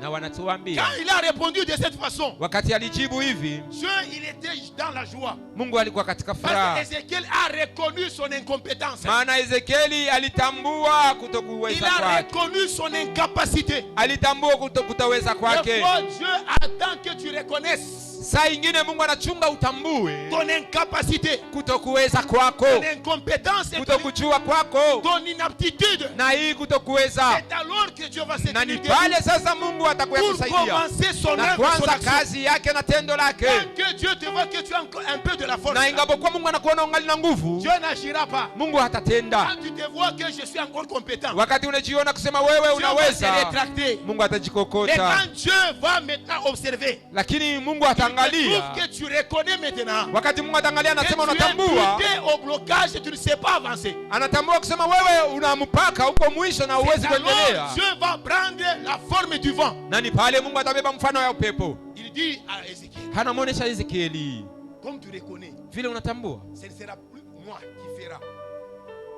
na wanatuambia quand il a répondu de cette façon, wakati alijibu hivi, Dieu, il était dans la joie. Mungu alikuwa katika Parce furaha, qu'Ézéchiel a reconnu son incompétence. maana Ezekieli alitambua Il kutokuweza a kwake, reconnu son incapacité. alitambua kutoweza Des kwake. fois, Dieu attend que tu reconnaisses Saa ingine Mungu anachunga utambue ton incapacité, kutokuweza kwako, ton incompétence et kutokujua kwako, ton inaptitude. na hii kutokuweza, C'est alors que Dieu va se na ni tenir pale debout sasa Mungu atakuya pour kusaidia commencer son na œuvre, son kwanza action. kazi yake na tendo lake. Tant que Dieu te voit que tu as encore un peu de la force, Na ingapokuwa Mungu anakuona ungali na nguvu, Dieu n'agira pas. Mungu hatatenda. Quand tu te vois que je suis encore compétent, Wakati unajiona kusema wewe Dieu va se unaweza, rétracter. Mungu Mais atajikokota. quand Dieu va maintenant observer, Lakini Mungu il te ataangalia. trouve que tu reconnais maintenant Wakati Mungu ataangalia, que anasema tu es unatambua, buté au blocage et tu ne sais pas avancer. anatambua kusema wewe una mpaka huko mwisho na uwezi C'est kuendelea. alors Dieu va prendre la forme du vent. Na ni pale Mungu atabeba mfano ya upepo. Il dit à Ézéchiel, Hanamwonyesha Ezekieli, comme tu reconnais, vile unatambua, ce ne sera plus moi qui fera.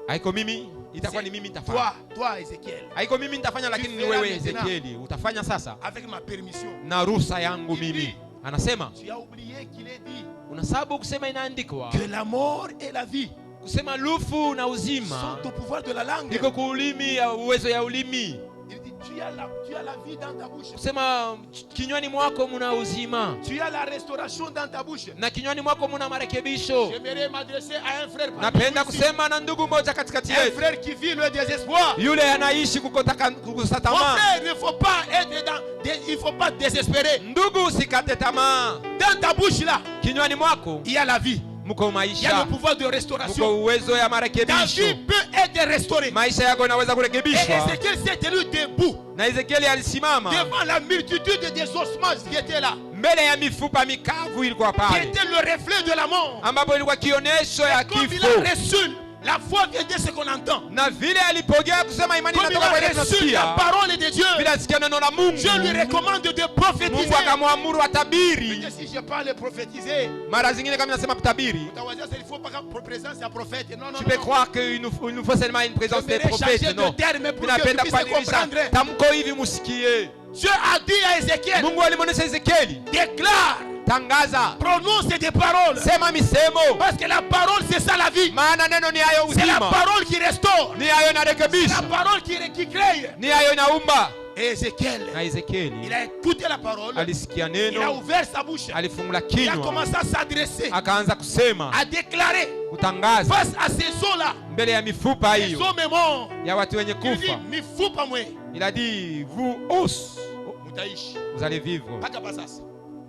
haiko mimi, itakuwa ni mimi nitafanya. Toi, Ézéchiel, Haiko mimi nitafanya, lakini ni wewe Ezekieli utafanya sasa avec ma permission. na ruhusa yangu mimi. Anasema Tu as oublié qu'il est dit unasababu kusema inaandikwa que la mort et la vie kusema lufu na uzima sont au pouvoir de la langue. iko kuulimi ya uwezo ya ulimi. Il dit, tu as la vie dans ta bouche. Kusema kinywani mwako muna uzima Tu as la restauration dans ta bouche. na kinywani mwako muna marekebisho. J'aimerais m'adresser à un frère. Napenda parmi kusema na ndugu moja katikati vous ici. Un yetu, frère qui vit le désespoir. yule anaishi kukosa Mon tamaa. frère, il ne faut pas être il faut pas désespérer. Ndugu, usikate tamaa. Dans ta bouche là, Kinywani mwako il y a la vie. mko Il y a maisha, le pouvoir de restauration. mko uwezo ya Ta marekebisho. vie peut être restaurée. Maisha yako inaweza Et kurekebishwa. Ézéchiel s'est tenu debout Na Ezekieli alisimama devant la multitude des ossements qui étaient là, mbele ya mifupa mikavu ilikuwa qui pale, était le reflet de la mort. ambapo ilikuwa kionesho ya Comme il kifo. a reçu, la foi vient de ce qu'on entend. Na vile alipogea kusema imani Comme il inatoka a kwa ile reçu tunasikia, la parole de Dieu, vile asikia neno la Mungu, Dieu lui recommande de prophétiser. Mungu akamwamuru atabiri. Si je parle prophétiser, Mara zingine kama nasema kutabiri, il faut pas pour présence à prophète. Non, non, tu peux non. croire qu'il nous faut seulement une présence des J'aimerais changer prophètes. de Non, terme pour que ninapenda tu puisses kubadilisha comprendre. tamko hivi musikie. Dieu a dit à Ézéchiel, Mungu alimwonyesha Ezekieli, déclare, tangaza, prononce des paroles. sema misemo, Parce que la parole, c'est ça la vie. maana neno ni hayo C'est la uzima, parole qui restaure. ni hayo La inarekebisha, parole qui crée. ni hayo inaumba. Et Ézéchiel, Na il Ezekieli a écouté la parole. alisikia Il a neno, ouvert sa bouche. alifungula Il a kinywa, commencé à s'adresser, akaanza kusema, à déclarer kutangaza face à ces eaux-là, mbele ya mifupa les hiyo eaux me morts. ya watu wenye Il dit, kufa. mifupa mwe, Il a dit, vous os, mutaishi. vous allez vivre Paka basasa.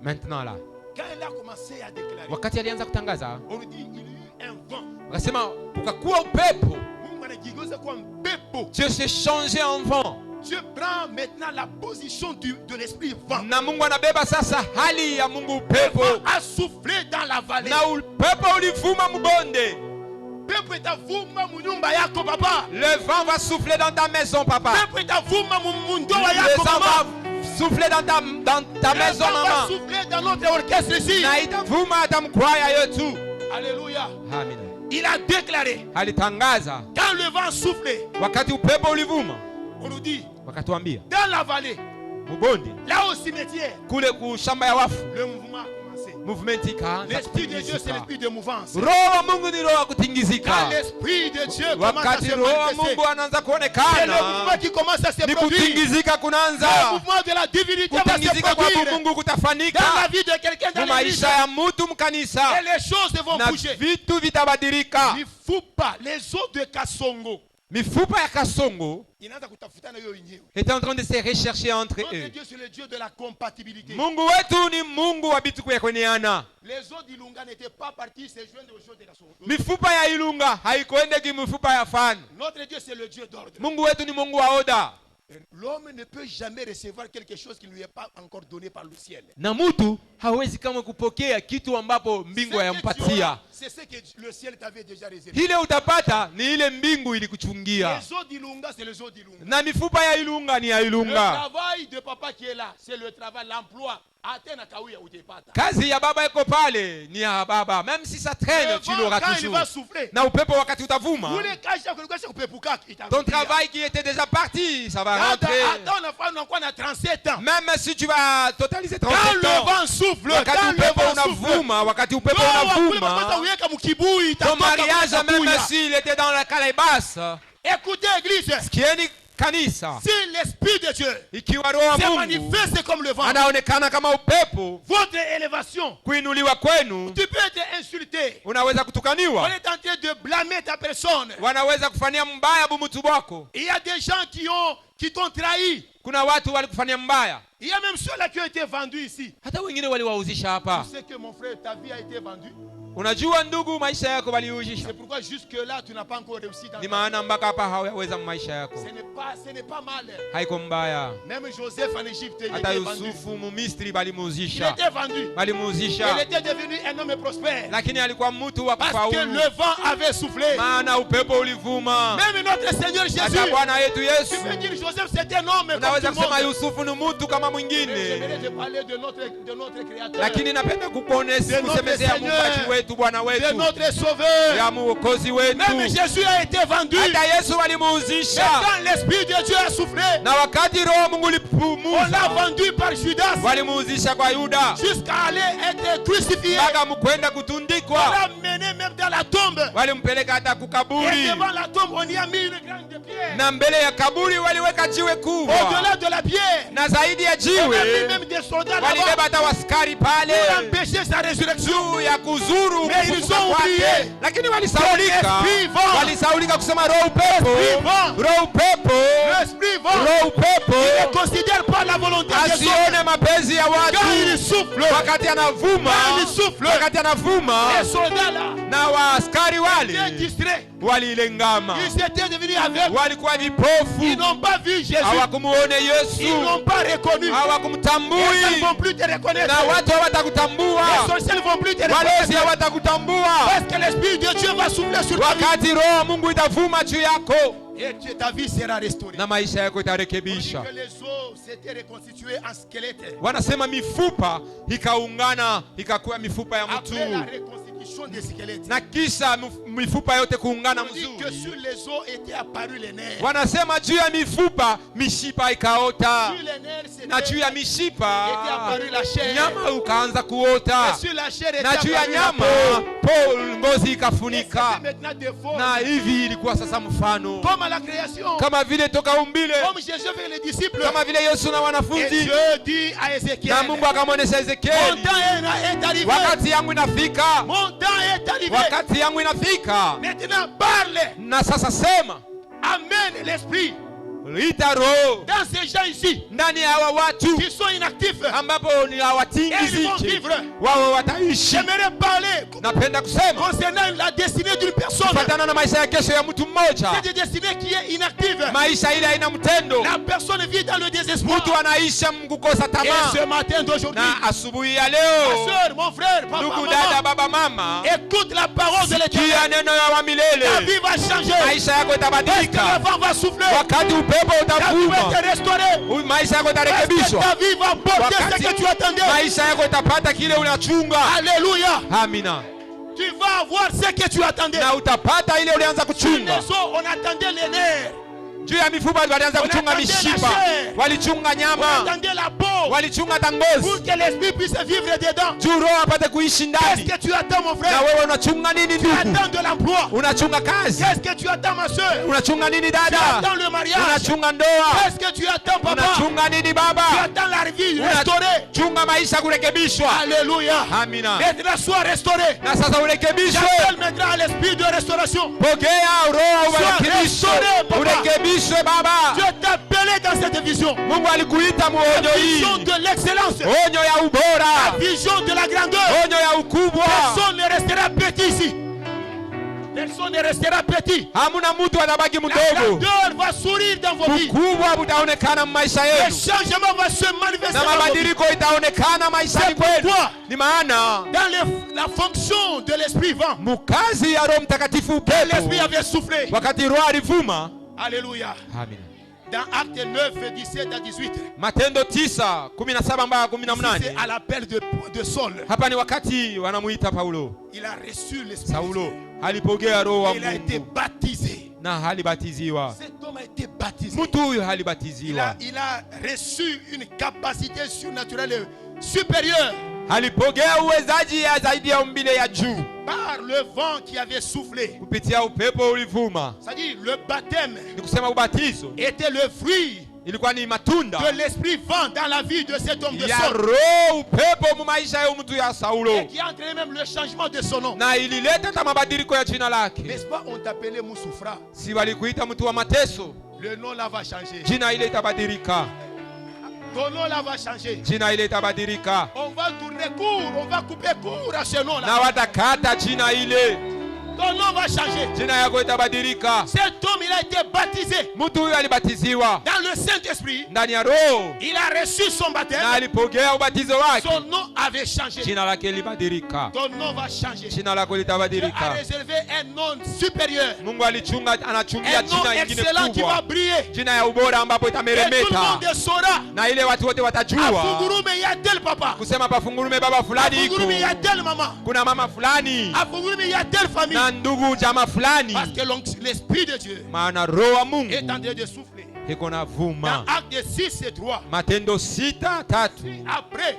maintenant là. Quand il a commencé à déclarer, Wakati alianza kutangaza, on nous dit il y a eu un vent. akasema kukakuwa upepo. Mungu anageuza kuwa mpepo. Dieu s'est changé en vent, Dieu prend maintenant la position de l'esprit vent. na Mungu anabeba sasa hali ya Mungu Le upepo, vent a soufflé dans la vallée. na upepo ulivuma mbonde. Pepo itavuma mu nyumba yako baba. Le vent va souffler dans ta maison, papa. Pepo itavuma mu ndoa Le yako vent mama. va souffler dans ta Le maison, vent va maman. souffler dans notre orchestre ici. Na itavuma hata mkwaya yetu. Alléluia. Amina. Il a déclaré, Alitangaza quand le vent soufflait, wakati upepo ulivuma, on nous dit, wakatuambia dans la vallée, mbonde là au cimetière, kule kushamba ya wafu, le mouvement a commencé. movement ikaanza L'esprit de Dieu, c'est kutingizika. l'esprit de mouvance. Roho wa Mungu ni roho wa Quand kutingizika. l'esprit de Dieu commence à Wakati se roho wa manifester, Mungu anaanza c'est le mouvement kuonekana, qui commence à se ni produire. kutingizika Le kunaanza. mouvement de la divinité va se Kutingizika kwa produire Mungu dans kutafanika la vie de quelqu'un dans mu l'église. maisha ya mtu mkanisa, Et les choses vont na bouger. vitu vitabadilika. Il ne faut pas les eaux de Kassongo. mifupa ya kasongo inaanza kutafutana hiyo yenyewe. était en train de se rechercher entre Notre eux. Dieu c'est le Dieu de la compatibilité. Mungu wetu ni Mungu wa bitu kweneana. Les os d'Ilunga n'étaient pas partis se joindre aux os de Kasongo. Mifupa ya Ilunga haikuendeki mifupa ya Fano. Notre Dieu c'est le Dieu d'ordre. Mungu wetu ni Mungu wa oda. L'homme ne peut jamais recevoir quelque chose qui ne lui est pas encore donné par le ciel. Na mutu hawezi kama kupokea kitu ambapo mbingu yampatia. C'est ce que le ciel t'avait déjà réservé. Ile utapata ni ile mbingu ilikuchungia. Les os d'Ilunga c'est les os d'Ilunga. Na mifupa ya Ilunga ni ya Le Ilunga. travail de papa qui est là, c'est le travail, l'emploi. Atena kawia utepata. Kazi ya baba iko pale ni ya baba. Même si ça traîne, tu l'auras Quand il toujours. va souffler. Na upepo wakati utavuma. Ton travail qui était déjà parti, ça va rentrer. Même si tu vas totaliser 37 Quand le ans. vent souffle, Wakati quand le upepo vent souffle. unavuma, wakati upepo unavuma. Ton mariage, même s'il était dans la calebasse. Écoutez, église. Sikieni kanisa. Si l'esprit de Dieu Ikiwa roho wa se Mungu manifeste comme le vent, anaonekana kama upepo, votre élévation, kuinuliwa kwenu, tu peux être insulté. unaweza On kutukaniwa, est en train de blâmer ta personne. wanaweza kufanyia mbaya bumutu wako. Il y a des gens qui t'ont trahi. Kuna watu walikufanyia mbaya, Il y a même ceux-là qui ont été vendus ici. hata wengine waliwauzisha hapa. Tu sais que mon frère, ta vie a été vendue. Unajua ndugu, maisha yako waliuzisha. C'est pourquoi jusque-là, tu n'as pas encore réussi dans Ni ta vie. maana mpaka hapa hawaweza maisha yako. Ce n'est pas mal. Haiko mbaya. Même Joseph en Égypte, il Hata était vendu. Yusufu Mumisri Il balimuuzisha. était vendu. Balimuuzisha. Il était devenu un homme prospère. Lakini alikuwa mtu wa Parce que kufaulu. le vent avait soufflé. Maana upepo ulivuma. Même notre Seigneur Jésus. Hata Bwana yetu Tu Yesu. peux dire Joseph c'est un homme comme tout Unaweza le kusema monde. Yusufu ni mtu kama Mais mwingine. j'aimerais te parler de notre Créateur. Lakini napenda kukuonesha De notre kusemezea Seigneur. muumbaji wetu, Bwana De wetu, notre Sauveur. ya mwokozi wetu. Même Jésus a été vendu. Hata Yesu Mais walimuuzisha. quand l'Esprit de Dieu a soufflé, Na wakati roho Mungu on l'a lipumuza, vendu par Judas walimuuzisha kwa Yuda jusqu'à aller être crucifié. mpaka mkwenda On kutundikwa. l'a mené même dans la tombe. Walimpeleka hata Et kukaburi, devant la tombe, on y a mis une grande pierre. na mbele ya kaburi waliweka jiwe kubwa, Au-delà de la pierre, na zaidi ya on a mis jiwe même des soldats walibeba là-bas hata waskari pour pale empêcher sa résurrection. juu ya kuzuru Mais ils kufufuka ont kwake. oublié. Lakini walisaulika, L'esprit vent. walisaulika kusema roho upepo, L'esprit vent. roho upepo, L'Esprit vent. roho upepo Il ne considère pas la volonté des hommes. asione mapenzi ya watu. Quand il souffle, Wakati anavuma, Quand il souffle, wakati anavuma, les soldats là, na waaskari étaient wale distraits. walilengama, Ils étaient devenus aveugles. walikuwa Ils vipofu, n'ont pas vu Jésus. hawakumuone Yesu, Ils n'ont pas reconnu. Les gens ne hawakumtambui, vont plus te reconnaître. na watu hawatakutambua, Les sorciers ne vont plus te walezi reconnaître. hawatakutambua. Parce que l'Esprit de Dieu va souffler sur ta vie. Wakati roho wa Mungu itavuma juu yako, Et ta vie sera restaurée. na maisha yako On dit itarekebisha. que les os s'étaient reconstitués en squelette. Wanasema mifupa ikaungana ikakuwa mifupa ya mtu, Après la reconstitution des squelettes, na kisha mifupa yote kuungana on dit que mzuri. sur les os étaient apparus les nerfs. Wanasema juu ya mifupa mishipa ikaota, Sur les nerfs, na juu ya était mishipa apparue la chair. nyama ukaanza Et kuota, sur la chair était na juu ya apparue la nyama peau. ngozi Et ikafunika. c'était maintenant des formes. Na hivi ilikuwa sasa mfano Comme à la création. kama vile toka umbile, Comme Jésus avec les disciples. kama vile Yesu na Et wanafunzi. Dieu dit à Ézéchiel, Na Mungu akamwonyesha mon Ezekieli, temps est arrivé. wakati yangu inafika, Mon temps est arrivé. wakati yangu inafika, Maintenant parle. na sasa sema, Amène l'esprit ita roho dans ces gens ici ndani ya hawa watu qui sont inactifs. ambapo ni hawatingiziki, wao wataishi. J'aimerais parler Napenda kusema concernant la destinée d'une personne. kufatana na maisha ya kesho ya mtu mmoja, C'est une destinée qui est inactive. maisha ile haina mtendo. La personne vit dans le désespoir. Mtu anaisha mkukosa Et tamaa. ce matin d'aujourd'hui, Na asubuhi ya ma leo, soeur, mon frère, papa, ndugu, dada, maman, baba, mama, écoute la parole de kia l'Éternel. neno ya wa Ta milele, vie va changer. maisha yako Parce que itabadilika. le vent va souffler. Wakati upepo Ta vie va utavuma, être restaurée. maisha yako Parce que itarekebishwa. ta vie va porter ce Wakati que tu attendais. maisha yako itapata kile unachunga. Alléluia. Amina. Tu vas avoir ce que tu attendais. Na utapata ile ulianza Sur kuchunga. les os, on attendait les nerfs. Juu ya mifupa walianza kuchunga mishipa, walichunga On nyama, attendait la peau walichunga hata ngozi, pour que l'esprit puisse vivre dedans. juu roho apate kuishi Qu'est-ce ndani. que tu attends, mon Na frère? wewe unachunga nini Tu ndugu? attends de l'emploi. Unachunga kazi? Qu'est-ce que tu attends, ma soeur? Unachunga nini Tu dada? attends le mariage. Unachunga ndoa? Qu'est-ce que tu attends, papa? Unachunga nini Tu baba? attends la vie restaurée. Chunga maisha kurekebishwa. Alléluia. Amina. Maintenant sois restauré. Na sasa urekebishwe. J'appelle maintenant à l'esprit de restauration. Pokea roho wa urekebisho. Urekebishwe baba. Dieu t'a appelé dans cette vision. Mungu alikuita muonyo La hii. vision de l'excellence. Onyo ya La ubora. vision de la grandeur. Onyo ya ukubwa. Personne ne restera petit ici. Personne ne restera petit. Hamuna mtu atabaki La mdogo. grandeur va sourire dans vos vies. Ukubwa utaonekana maisha Le yenu. changement va se manifester Na dans vos vies. mabadiliko itaonekana maishani kwenu. Ni maana Dans la fonction de l'esprit vent, mukazi ya Roho Mtakatifu l'esprit upepo. avait soufflé. Wakati Roho alivuma. Alléluia. Amina. Dans Acte 9, 17 à 18. Matendo 9:17 mpaka 18. C'est à l'appel de Saul. Hapa ni wakati wanamuita Paulo. Il a reçu l'esprit. Saulo alipokea roho wa Il a été Mungu baptisé. na halibatiziwa. Cet homme a été baptisé. Mtu huyu halibatiziwa. Il a reçu une capacité surnaturelle supérieure Alipokea uwezaji ya zaidi ya umbile ya juu par le vent qui avait soufflé. kupitia upepo ulivuma. C'est-à-dire le baptême Ni kusema ubatizo était le fruit ilikuwa ni matunda de l'esprit vent dans la vie de cet homme de ya Saul. roho upepo mu maisha ya mtu ya Et Saulo, qui a entraîné même le changement de son nom. na ilileta hata mabadiliko ya jina lake. N'est-ce pas, on t'appelait Moussoufra. Si walikuita mtu wa mateso, Le nom là va changer. jina ile itabadilika. Ton nom là va changer. Jina ile itabadilika On va tourner court, on va couper court à ce nom na là. watakata jina ile. Ton nom va changer. Jina yako itabadilika. Cet homme, il a été baptisé Mtu huyu alibatiziwa dans le Saint-Esprit. ndani ya Roho Il a reçu son baptême. na alipokea ubatizo wake. Son nom avait changé. Jina lake libadilika. Ton nom va changer. Jina lako Dieu a litabadilika. réservé un nom supérieur. Mungu anachungia Un nom jina ingine excellent qui va kubwa, briller. jina ya ubora ambapo Et tout le itameremeta monde saura. na ile watu wote À watajua Fungurume, il y a tel papa. kusema pafungurume baba À fulani iko, Fungurume, il y a telle maman. kuna mama fulani À Fungurume, il y a telle famille. na ndugu jamaa fulani, Parce que l'Esprit de Dieu maana roho wa est Mungu en train de souffler. iko na Dans vuma. Acte 6 et 3. Matendo 6:3. Après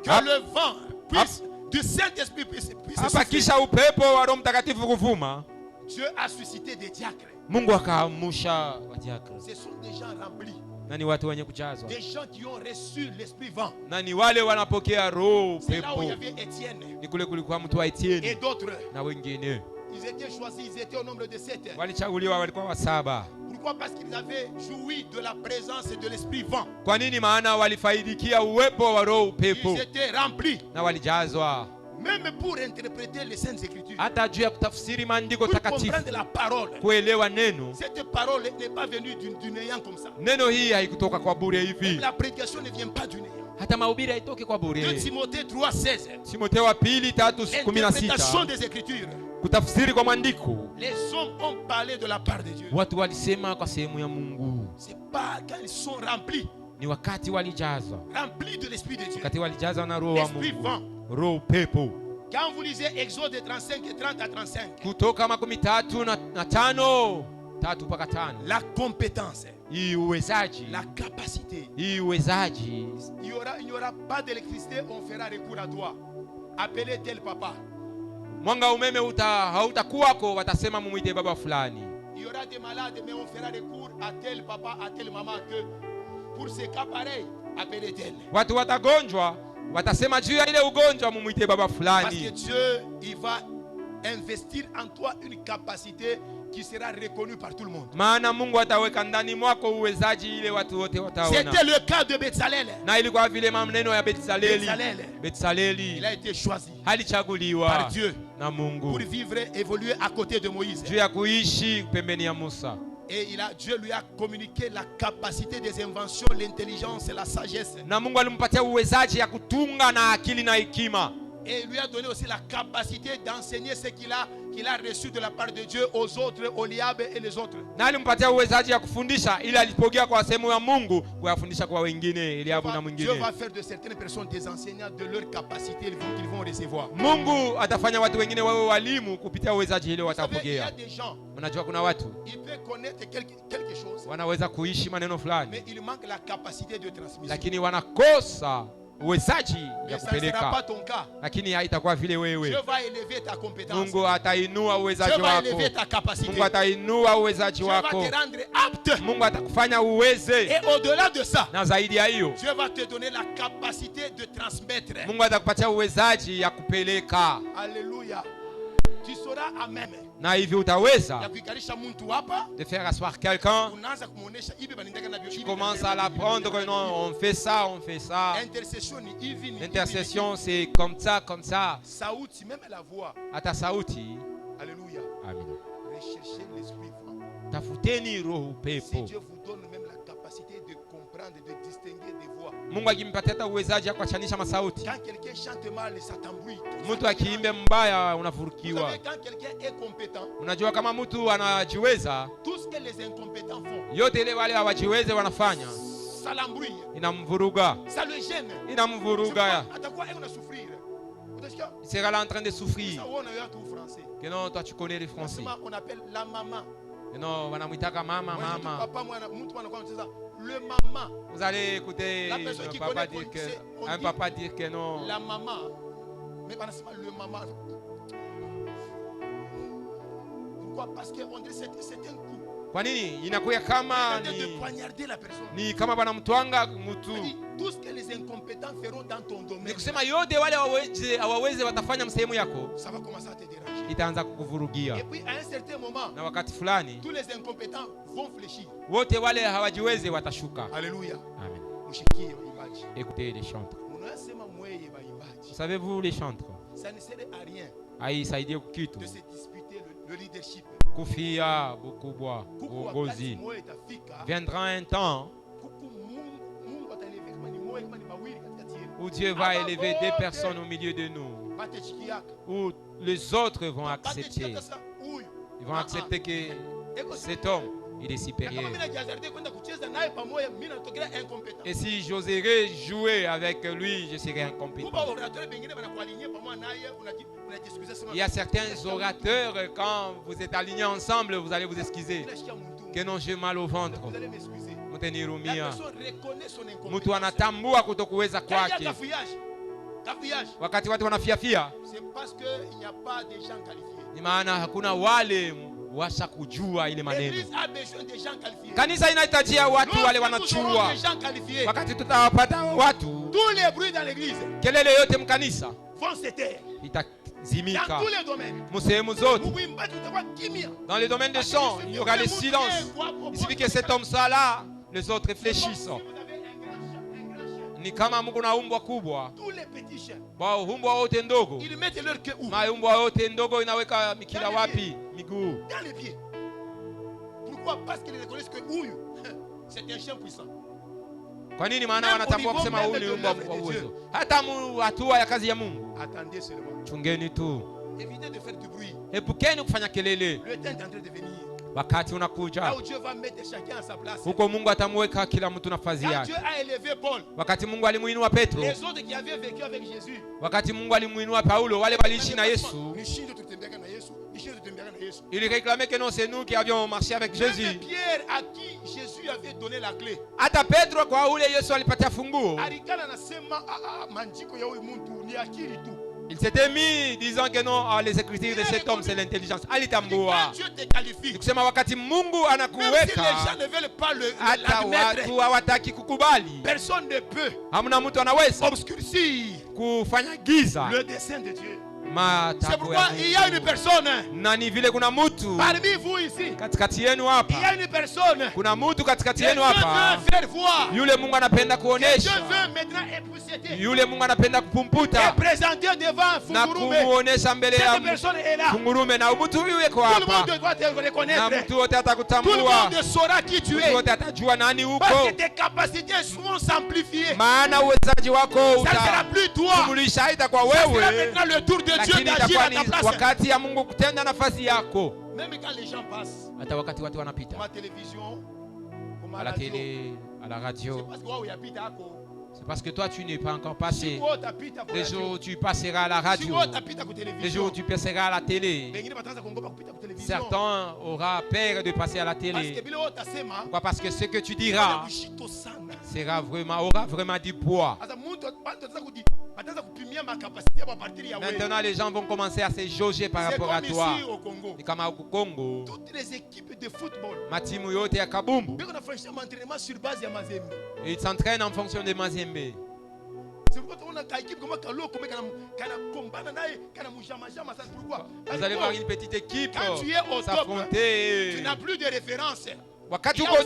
que Hap- le vent puisse, du Saint-Esprit puisse Hapa souffler, kisha upepo wa Roho Mtakatifu kuvuma, Dieu a suscité des diacres. Mungu akaamusha wadiakre, Ce sont des gens remplis. na ni watu wenye kujazwa, Des gens qui ont reçu l'Esprit vent. na ni wale wanapokea roho C'est là où il y upepo. avait Étienne Ni kule kulikuwa mtu wa et Etienne d'autres. na wengine Ils étaient choisis, ils étaient au nombre de 7. walichaguliwa, walikuwa wasaba. Pourquoi? Parce qu'ils avaient joui de la présence de l'Esprit vent. Kwa nini? Maana walifaidikia uwepo wa roho upepo Ils étaient remplis. na walijazwa. Même pour interpréter les Saintes Écritures. Hata juu ya kutafsiri maandiko Pour takatifu, comprendre la parole. kuelewa neno. Cette parole n'est pas venue du néant comme ça. Neno hii haikutoka kwa bure Même hivi, la prédication ne vient pas du néant. hata mahubiri haitoki kwa 2 bure. Timothée 3,16. Timotheo wa pili 3:16, L'interprétation des Écritures. kutafsiri kwa maandiko. Les hommes ont parlé de la part de Dieu. Watu walisema kwa sehemu ya Mungu, C'est pas quand ils sont remplis. ni wakati walijazwa, Remplis de l'Esprit de Dieu. wakati walijazwa na roho wa L'Esprit Mungu, vent. roho upepo. Quand vous lisez Exode 35 et 30 à 35, Kutoka 13:5 3 mpaka 5, la compétence, hii uwezaji, la capacité. hii uwezaji. Il n'y aura pas d'électricité, on fera recours à toi. Appelez tel papa. Mwanga umeme hautakuwako, watasema mumuite baba fulani. Il y aura des malades, mais on fera recours à tel papa, à telle maman, que pour ces cas pareils, appelez tel. Watu watagonjwa, watasema juu ya ile ugonjwa mumuite baba Parce que fulani. Dieu, il va investir en toi une capacité qui sera reconnue par tout le monde. Maana Mungu ataweka ndani mwako uwezaji ile watu wote wataona. C'était le cas de Betsalel. Na ilikuwa vile maneno ya Betsaleli. Il Betsaleli a été choisi alichaguliwa par Dieu na pour Mungu vivre, évoluer à côté de Moïse. juu ya kuishi pembeni ya Musa. Et Dieu lui a communiqué la capacité des inventions, l'intelligence et la sagesse. Na Mungu alimpatia uwezaji ya kutunga na akili na hekima. Et il lui a donné aussi la capacité d'enseigner ce qu'il a reçu de la part de Dieu aux autres, Oliab et les autres. Na alimpatia uwezaji ya kufundisha ili alipokea kwa sehemu ya Mungu kuyafundisha kwa wengine, Eliabu na Dieu mwingine. va faire de certaines personnes des enseignants de leur capacité qu'ils vont recevoir. Mungu atafanya watu wengine wawe walimu kupitia uwezaji ile Vous savez, il y a watapokea. des gens, Unajua kuna watu ils peuvent connaître quelque chose, wanaweza kuishi maneno fulani, mais il manque la capacité de transmission. lakini wanakosa uwezaji Mais ya ça ne sera pas kupeleka, ton cas. lakini haitakuwa vile Dieu wewe. va élever ta compétence. Mungu atainua Dieu uwezaji va wako. élever ta capacité. Mungu atainua uwezaji Dieu va wako. te rendre apte. Mungu atakufanya uweze, Et au-delà de ça, na zaidi ya hiyo Dieu va te donner la capacité de transmettre. Mungu atakupatia uwezaji ya kupeleka, Alléluia. Tu sauras amen. na hivi Ya utaweza kuikarisha mtu hapa, de faire asseoir quelqu'un. unaanza kumuonesha hivi banindaka na Tu commences à l'apprendre, non, on fait ça, on fait ça. Intercession ni hivi ni L'intercession, c'est comme ça, comme ça. sauti, même la voix. Hata sauti. Alléluia. Amen. Recherchez l'esprit franc. Tafuteni roho Si pepo. Dieu vous donne même la capacité de comprendre, de distinguer des voix. Mungu akimpatia hata uwezaji ya kuachanisha masauti. Quand quelqu'un chante mal, ça t'embrouille. Mtu akiimbe mbaya Vous unavurukiwa. savez, quand quelqu'un est compétent, Unajua kama mtu anajiweza, tout ce que les incompétents font, yote ile wale hawajiweze wanafanya ça l'embrouille, inamvuruga, ça le gêne. inamvuruga. Atakuwa on a souffrir. Utasikia? Il sera là en train de Ça souffrir. on a eu tout français. Que non, toi tu connais les Français. On appelle la maman. Que non, wanamwitaka mama, Moi, je dis mama. papa, moi, mtu anakuwa anacheza le maman, Vous allez écouter La personne qui papa connaît, dire on que sait, on un dit- papa dire que non. la maman. Mais pas nécessairement le maman. Pourquoi? Parce qu'on dirait que c'est un coup. Kwa nini inakuya kama De ni poignarder la personne. ni kama banamtwanga Il mtu? dit, tout ce que les incompétents feront dans ton Ni domaine, kusema yote wale hawawezi watafanya msehemu yako, ça va commencer à te déranger. itaanza kukuvurugia, Et puis à un certain moment, na wakati fulani tous les incompétents vont fléchir. wote wale hawajiwezi watashuka. Alléluia. Amen. Mushikie waimbaji. Écoutez les chantres. Unasema mweye waimbaji. Savez-vous les chantres? Ça ne sert à rien Haisaidie kitu de se disputer le leadership. kufia bukubwa Kuku uongozi. wakati moyo itafika, Viendra un temps kuku Mungu ataelevea kama ni moyo kama ni mawili katikati yetu. où Dieu va élever des personnes au milieu de nous, Batechikiaka. où les autres vont accepter. Batechikiaka sasa huyu. Ils vont accepter que cet homme, il est Kama supérieur. mimi najazarde kwenda kucheza naye pamoja, mimi natokea incompétent. Et si j'oserais jouer avec lui, je serais Kuba incompétent. orateur bengine banakualigner pamoja naye unajisikuza sema. Il y a certains orateurs, quand vous êtes alignés ensemble, vous allez vous excuser. Unashikia mtu. Que non, j'ai mal au ventre. Vous allez m'excuser. La Mutenirumia. personne reconnaît son Mtu incompétence. anatambua kutokuweza Quand il y a kwake. cafouillage, Wakati watu wanafiafia, c'est parce qu'il n'y a pas de gens qualifiés. ni maana hakuna wale washa kujua ile maneno. L'église a besoin de gens qualifiés. Kanisa inahitajia watu wale Nous aurons wanachua. des gens qualifiés. Wakati tutawapata watu, Tous les bruits dans l'église kelele yote mkanisa vont se taire. Dans itazimika tous les domaines. musehemu zote. Muimbaji utakuwa kimya. Dans les domaines de son, il y aura le silence. Il suffit que cet homme soit là, les autres réfléchissent. Si vous avez un grand chien, Ni kama Mungu na umbwa kubwa, tous les petits chiens, ba umbwa wote ndogo, ils mettent leur queue où? ma umbwa wote ndogo inaweka mikila wapi? Miguu. Dans les pieds. Pourquoi? Parce qu'ils reconnaissent que ouille, c'est un chien puissant. Kwa nini? Maana wanatambua kusema huyu ni umbwa wa uwezo. Hata hatua ya kazi ya Mungu, Attendez seulement. chungeni tu, Évitez de faire du bruit. epukeni kufanya kelele. Le temps est en train de venir. Wakati Là unakuja où Dieu va mettre chacun à sa place. huko, Mungu atamweka kila mtu nafasi Quand yake. Dieu a élevé Paul, Wakati Mungu alimuinua Petro, les autres qui avaient vécu avec Jésus, wakati Mungu alimuinua Paulo, wale waliishi na Yesu, nishindo tutembeaga na Yesu, nishindo tutembeaga na Yesu. ils réclamaient que non, c'est nous qui avions marché avec Jésus. Même Pierre à qui Jésus avait donné la clé. Hata Petro kwa ule Yesu alipatia funguo, Alikala nasema manjiko ya huyu mtu ni akili tu. il s'était mis disant que non, les écritures de cet homme c'est l'intelligence. Alitambua Quand Dieu te qualifie, kusema wakati Mungu même si les anakuweka, gens ne veulent pas hata l'admettre, watu hawataki kukubali, personne ne peut hamna mtu anaweza obscurcir kufanya giza le dessein de Dieu. C'est matakwa pourquoi ya il y a une Mungu. personne Na ni vile kuna mtu parmi vous ici. katikati yenu Il y a hapa, une personne kuna mtu katikati que yenu Dieu hapa, veut faire voir. yule Mungu anapenda Que Dieu kuonesha, veut maintenant épouseter yule Mungu anapenda et kupumputa présenter devant na Fungurume. kumuonesha mbele ya Cette personne est là. fungurume, na mtu huyu yuko Tout le hapa, monde doit te na reconnaître. mtu wote Tout le atakutambua, monde saura qui tu mtu es. wote atajua nani Parce uko, que tes capacités seront amplifiées. maana uwezaji wako Ça ne sera plus toi. utashughulisha, haitakuwa Ça sera wewe, maintenant le tour de Dieu lakini d'agir itakuwa à ni ta place. wakati ya Mungu kutenda nafasi yako. Même quand les gens passent, Hata wakati watu wanapita ma télévision, comme à à la la radio, télé, à la c'est radio, parce que waouh, il y a pita ako. c'est parce que toi tu n'es pas encore Si passé. waouh, t'as pita pour Les radio. jours où tu passeras à la Si radio, waouh, t'as pita pour les télévision. jours où tu passeras à la télé, Bengine batanza kongopa kupita pour télévision. certains auront peur de passer à la Parce que télé. bila waouh, tasema, Pourquoi? Parce que ce que tu wana diras kushito sana. aura vraiment du poids. Asa muntu Maintenant, les gens vont commencer à se jauger par rapport à toi. Et comme au Congo, toutes les équipes de football, matimu yote ya kabumbu, ils s'entraînent en fonction de Mazembe. Vous allez voir une petite équipe s'affronter. Tu n'as plus de référence. Wakati uko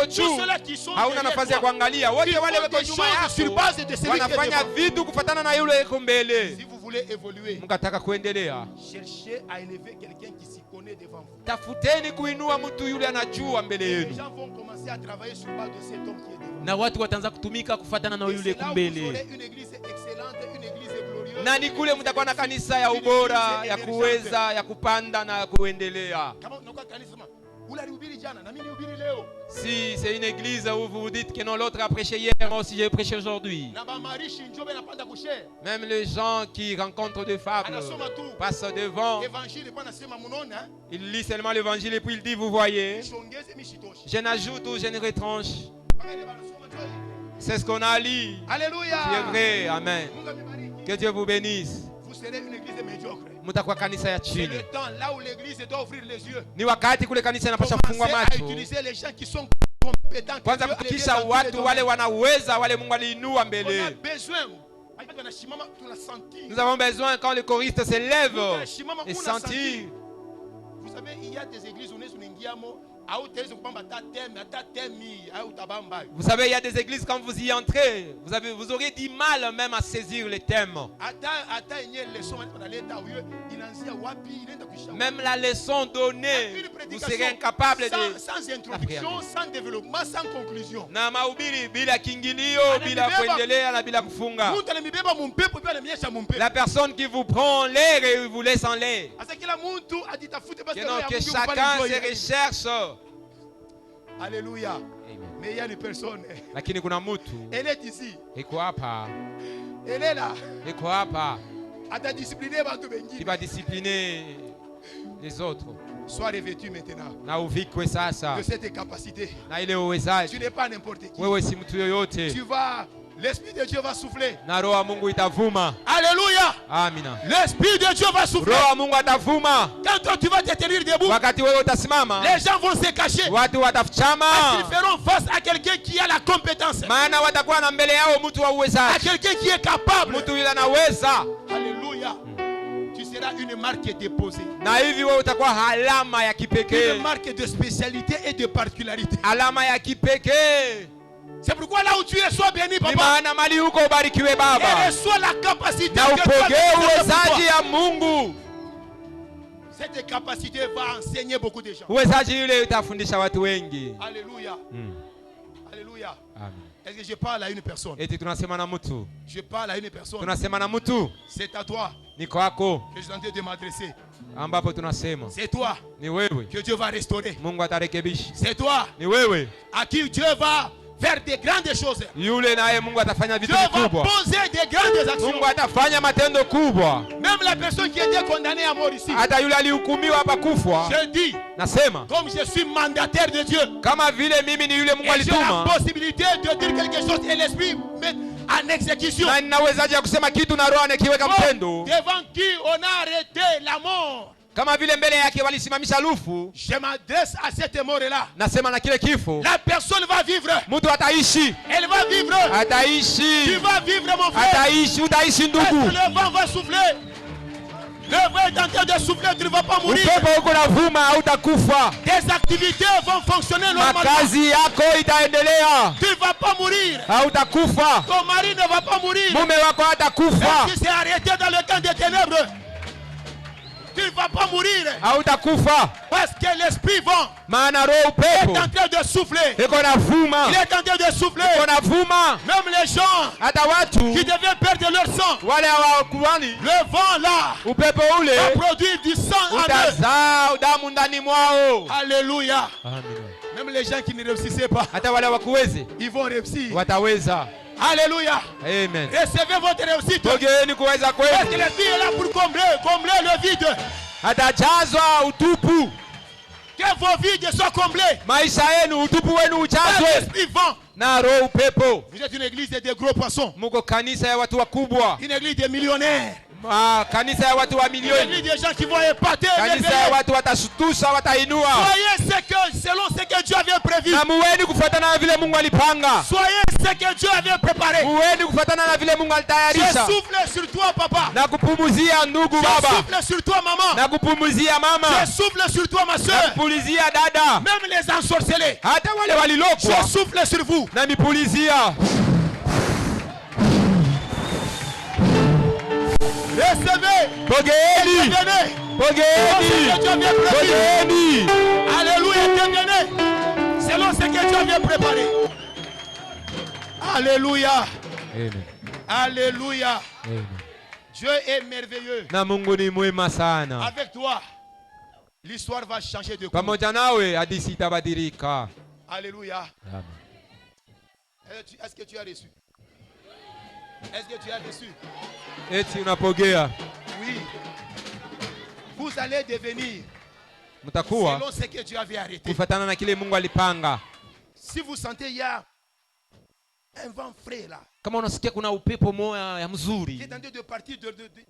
juu hauna nafasi ya kuangalia. Wote wale wako nyuma yako wanafanya vitu kufuatana na yule yuko mbele. Si vous voulez évoluer, mkataka kuendelea, cherchez à élever quelqu'un qui s'y connaît devant vous. Tafuteni kuinua mtu yule anajua mbele yenu. Les gens vont commencer à travailler sur base de cet homme qui est devant vous. Na watu wataanza kutumika kufuatana na yule kumbele. Une église excellente, une église glorieuse. Na ni kule mtakuwa na kanisa ya ubora, ya kuweza, ya kupanda na kuendelea. Si c'est une église où vous vous dites que non, l'autre a prêché hier, moi aussi j'ai prêché aujourd'hui. Même les gens qui rencontrent des femmes passent devant. Il lit seulement l'évangile et puis il dit, vous voyez, je n'ajoute ou je ne retranche. C'est ce qu'on a lu. Alléluia. Qui est vrai. Amen. Que Dieu vous bénisse. Vous serez une église médiocre. Mutakuwa kanisa ya C'est chini. le temps là où l'église doit ouvrir les yeux. Ni wakati kule kanisa inapaswa kufungua Commencez à macho. utiliser les gens qui sont compétents. Kwanza kufikisha watu wale wanaweza, wale Mungu aliinua On a mbele. besoin. Nous avons besoin quand le choriste se lève et sentir. Vous savez, il y a des églises où nous sommes. Vous savez, il y a des églises quand vous y entrez, vous aurez du mal même à saisir les thèmes. Même la leçon donnée, vous serez incapable de... Sans introduction, sans développement, sans conclusion. Na mahubiri bila kiingilio, bila kuendelea na bila kufunga. La personne qui vous prend l'air et vous laisse en l'air. Que chacun se recherche. Alléluia. Mais il y a une personne. Lakini kuna mtu. Elle est ici. Iko hapa. Elle est là. Iko hapa. Qui va discipliner les autres. Sois revêtu maintenant na uvikwe sasa de cette capacité. Na ile uwezaji. Tu n'es pas n'importe qui. Wewe si mtu yoyote. Tu vas, l'esprit de Dieu va souffler. Na roho ya Mungu itavuma. Alléluia. Amina. L'esprit de Dieu va souffler. Roho ya Mungu atavuma. Quand tu vas te tenir debout, wakati wewe utasimama, les gens vont se cacher. Watu watafichama. Ils feront face à quelqu'un qui a la compétence. Maana watakuwa na mbele yao mtu wa uwezaji. À quelqu'un qui est capable. Mtu yule anaweza. Alléluia. Tu seras une marque déposée. Na hivi wewe utakuwa alama ya kipekee. Une marque de spécialité et de particularité. Alama ya kipekee. C'est pourquoi là où tu es, sois béni, papa. Ni maana mali huko ubarikiwe baba. Et reçois la capacité na upokee uwezaji ya Mungu. Cette capacité va enseigner beaucoup de gens. Uwezaji yule utafundisha watu wengi. Alléluia. Alléluia. Amen. Est-ce que je parle à une personne? Eti tunasema na mtu. Je parle à une personne. Tunasema na mtu. C'est à toi. Ni kwako. Que je tente de m'adresser. Ambapo tunasema. C'est toi. Ni wewe. Que Dieu va restaurer. Mungu atarekebisha. C'est toi. Ni wewe. À qui Dieu va faire des grandes choses. Yule naye Mungu atafanya vitu Dieu vikubwa. va poser des grandes actions. Mungu atafanya matendo kubwa. Même la personne qui était condamnée à mort ici. Hata yule alihukumiwa hapa kufa. Je dis. Nasema. Comme je suis mandataire de Dieu. Kama vile mimi ni yule Mungu alituma. J'ai la possibilité de dire quelque chose et l'esprit met en exécution. Na ninawezaje kusema kitu na roho anakiweka mtendo? Devant qui on a arrêté la mort. Kama vile mbele yake walisimamisha lufu. Je m'adresse à cette mort là. Nasema na kile kifo. La personne va vivre. Mtu ataishi. Elle va vivre. Ataishi. Tu vas vivre mon frère. Ataishi, utaishi ndugu. Le vent va souffler. Le vent est en train de souffler, tu ne vas pas mourir. Upepo uko navuma, hautakufa. Tes activités vont fonctionner normalement. Makazi yako itaendelea. Tu ne vas pas mourir. Hautakufa. Ton mari ne va pas mourir. Mume wako hatakufa. Tu s'est arrêté dans le camp des ténèbres. Tu ne vas pas mourir. Hautakufa. Parce que l'esprit vent. Maana roho upepo. Il est en train de souffler. Iko navuma. Il est en train de souffler. Iko navuma. Même les gens hata watu qui devaient perdre leur sang. Wale hawakuani. Le vent là. Upepo ule. Va produire du sang en eux. Utazaa damu ndani mwao. Alléluia. Amen. Même les gens qui ne réussissaient pas. Hata wale wakuweze. Ils vont réussir. Wataweza. Alléluia. Amen. Recevez votre réussite. Pokeeni kuweza kwenu. Parce que la vie est là pour combler le vide. Atajazwa utupu. Que vos vides soient comblés. Maisha yenu utupu wenu ujazwe. L'esprit vent. Na roho upepo. Vous êtes une église de gros poissons. Muko kanisa ya watu wakubwa. Une église de millionnaires. Kanisa ya watu wa milioni. Une église de gens qui vont épater. Kanisa ya watu watashutusha, watainua. Soyez selon ce que Dieu avait prévu. Na muweni kufuatana na vile Mungu alipanga. Soyez ce que Dieu avait préparé. Muweni kufuatana na vile Mungu alitayarisha. Je souffle sur toi, papa. Na kupumuzia ndugu baba. Je souffle sur toi, maman. Na kupumuzia mama. Je souffle sur toi, ma soeur. Na kupulizia dada. Même les ensorcelés. Hata wale walilokwa. Je souffle sur vous. Na mipulizia. Recevez. Pogeeni. Pogeeni. Pogeeni. Alléluia, devenez selon ce que Dieu avait préparé. Alléluia. Amen. Alléluia. Amen. Dieu est merveilleux. Na Mungu ni mwema sana. Avec toi, l'histoire va changer de cours. Pamoja nawe hadithi itabadilika. Alléluia. Amen. Est-ce que tu as reçu? Est-ce que tu as reçu? Eti unapogea. Oui. Vous allez devenir Mtakuwa selon ce que Dieu avait arrêté. kufuatana na kile Mungu alipanga. Si vous sentez il y a un vent frais là. Kama unasikia kuna upepo moya ya mzuri. Qui est en train de partir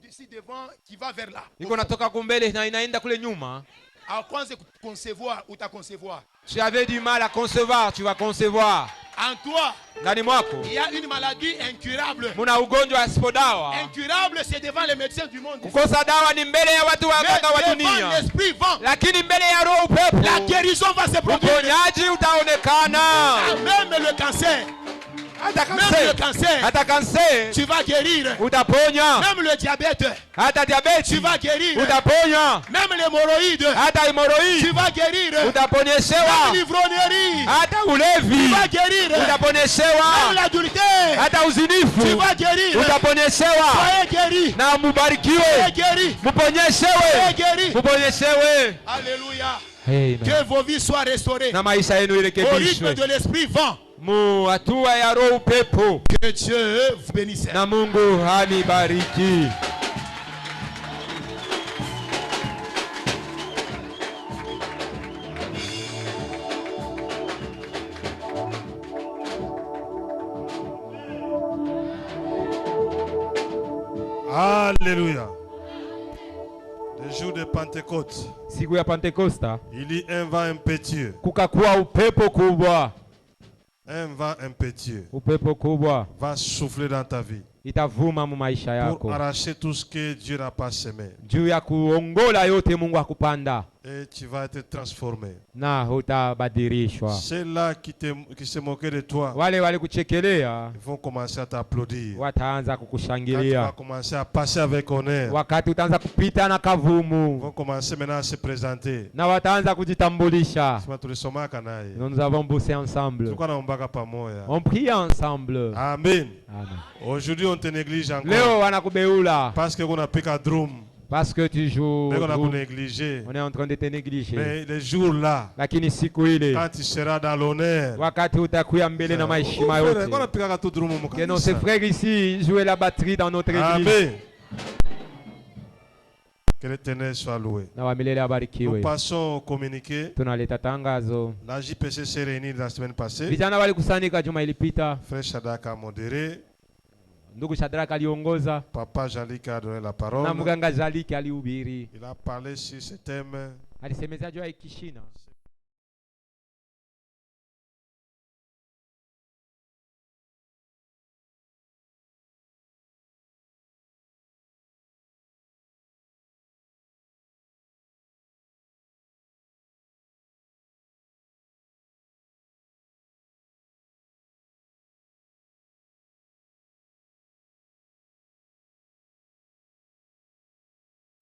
d'ici devant qui va vers là. Iko natoka kumbele na inaenda kule nyuma. À quoi concevoir ou ta concevoir? Tu avais du mal à concevoir, tu vas concevoir. En toi, ndani mwako il y a une maladie incurable. Muna ugonjwa asipo dawa. Incurable, c'est devant les médecins du monde. Kukosa dawa ni mbele ya watu waganga wa dunia. L'esprit vent. Lakini mbele ya roho upepo, la guérison va se produire. Uponyaji utaonekana. Même le cancer. Même le cancer. Hata cancer. Tu vas guérir. Utaponya. Même le diabète. Hata diabète. Tu vas guérir. Utaponya. Même l'hémorroïde. Hata hémorroïde. Tu vas guérir. Utaponyeshewa. Même l'ivrognerie. Hata ulevi. Tu vas guérir. Utaponyeshewa. Même l'adultère. Hata uzinifu. Tu vas guérir. Utaponyeshewa. Soyez guéri. Na mubarikiwe. Soyez guéri. Muponyeshewe. Soyez guéri. Muponyeshewe. Alléluia. Amen. Que vos vies soient restaurées. Na maisha yenu irekebishwe. Au rythme de l'esprit vent. Mu hatua ya roho upepo. Que Dieu vous bénisse. Na Mungu anibariki. Alléluia. Le jour de Pentecôte. Siku ya Pentekosta. Il y a un vent impétueux. Kukakuwa upepo kubwa. Un vent impétueux. Upepo kubwa. Va souffler dans ta vie. Itavuma mu maisha yako. Pour arracher tout ce que Dieu n'a pas semé. Juu ya kuongola yote Mungu hakupanda. Et tu vas être transformé. Na utabadilishwa. Ceux-là qui se moquaient de toi. Wale walikuchekelea. Ils vont commencer à t'applaudir. Wataanza Quand tu kukushangilia. vas commencer à passer avec honneur. Wakati utaanza kupita na kavumu. Ils vont commencer maintenant à se présenter. Na wataanza kujitambulisha. Nous Nous avons bossé ensemble. On prie ensemble. Amen. Amen. Aujourd'hui on te néglige encore. Leo wanakubeula. Parce que on a piqué drum. Parce que tu joues. On est en train de te négliger. Mais les jours là, lakini siku ile, quand tu seras dans l'honneur, wakati utakuya mbele na maheshima yote. Que nos frères ici jouent la batterie dans notre église. Amen. Que l'Éternel soit loué. Nous passons au communiqué. Tunaleta tangazo. La JPC s'est réunie la semaine passée. Vijana walikusanyika juma ilipita. Frère Shadraka a modéré. Ndugu Shadraka aliongoza. Papa Jalika a donné la parole. Na mganga Jalika alihubiri. Il a parlé sur ce thème. Alisemeza juu ya kishina.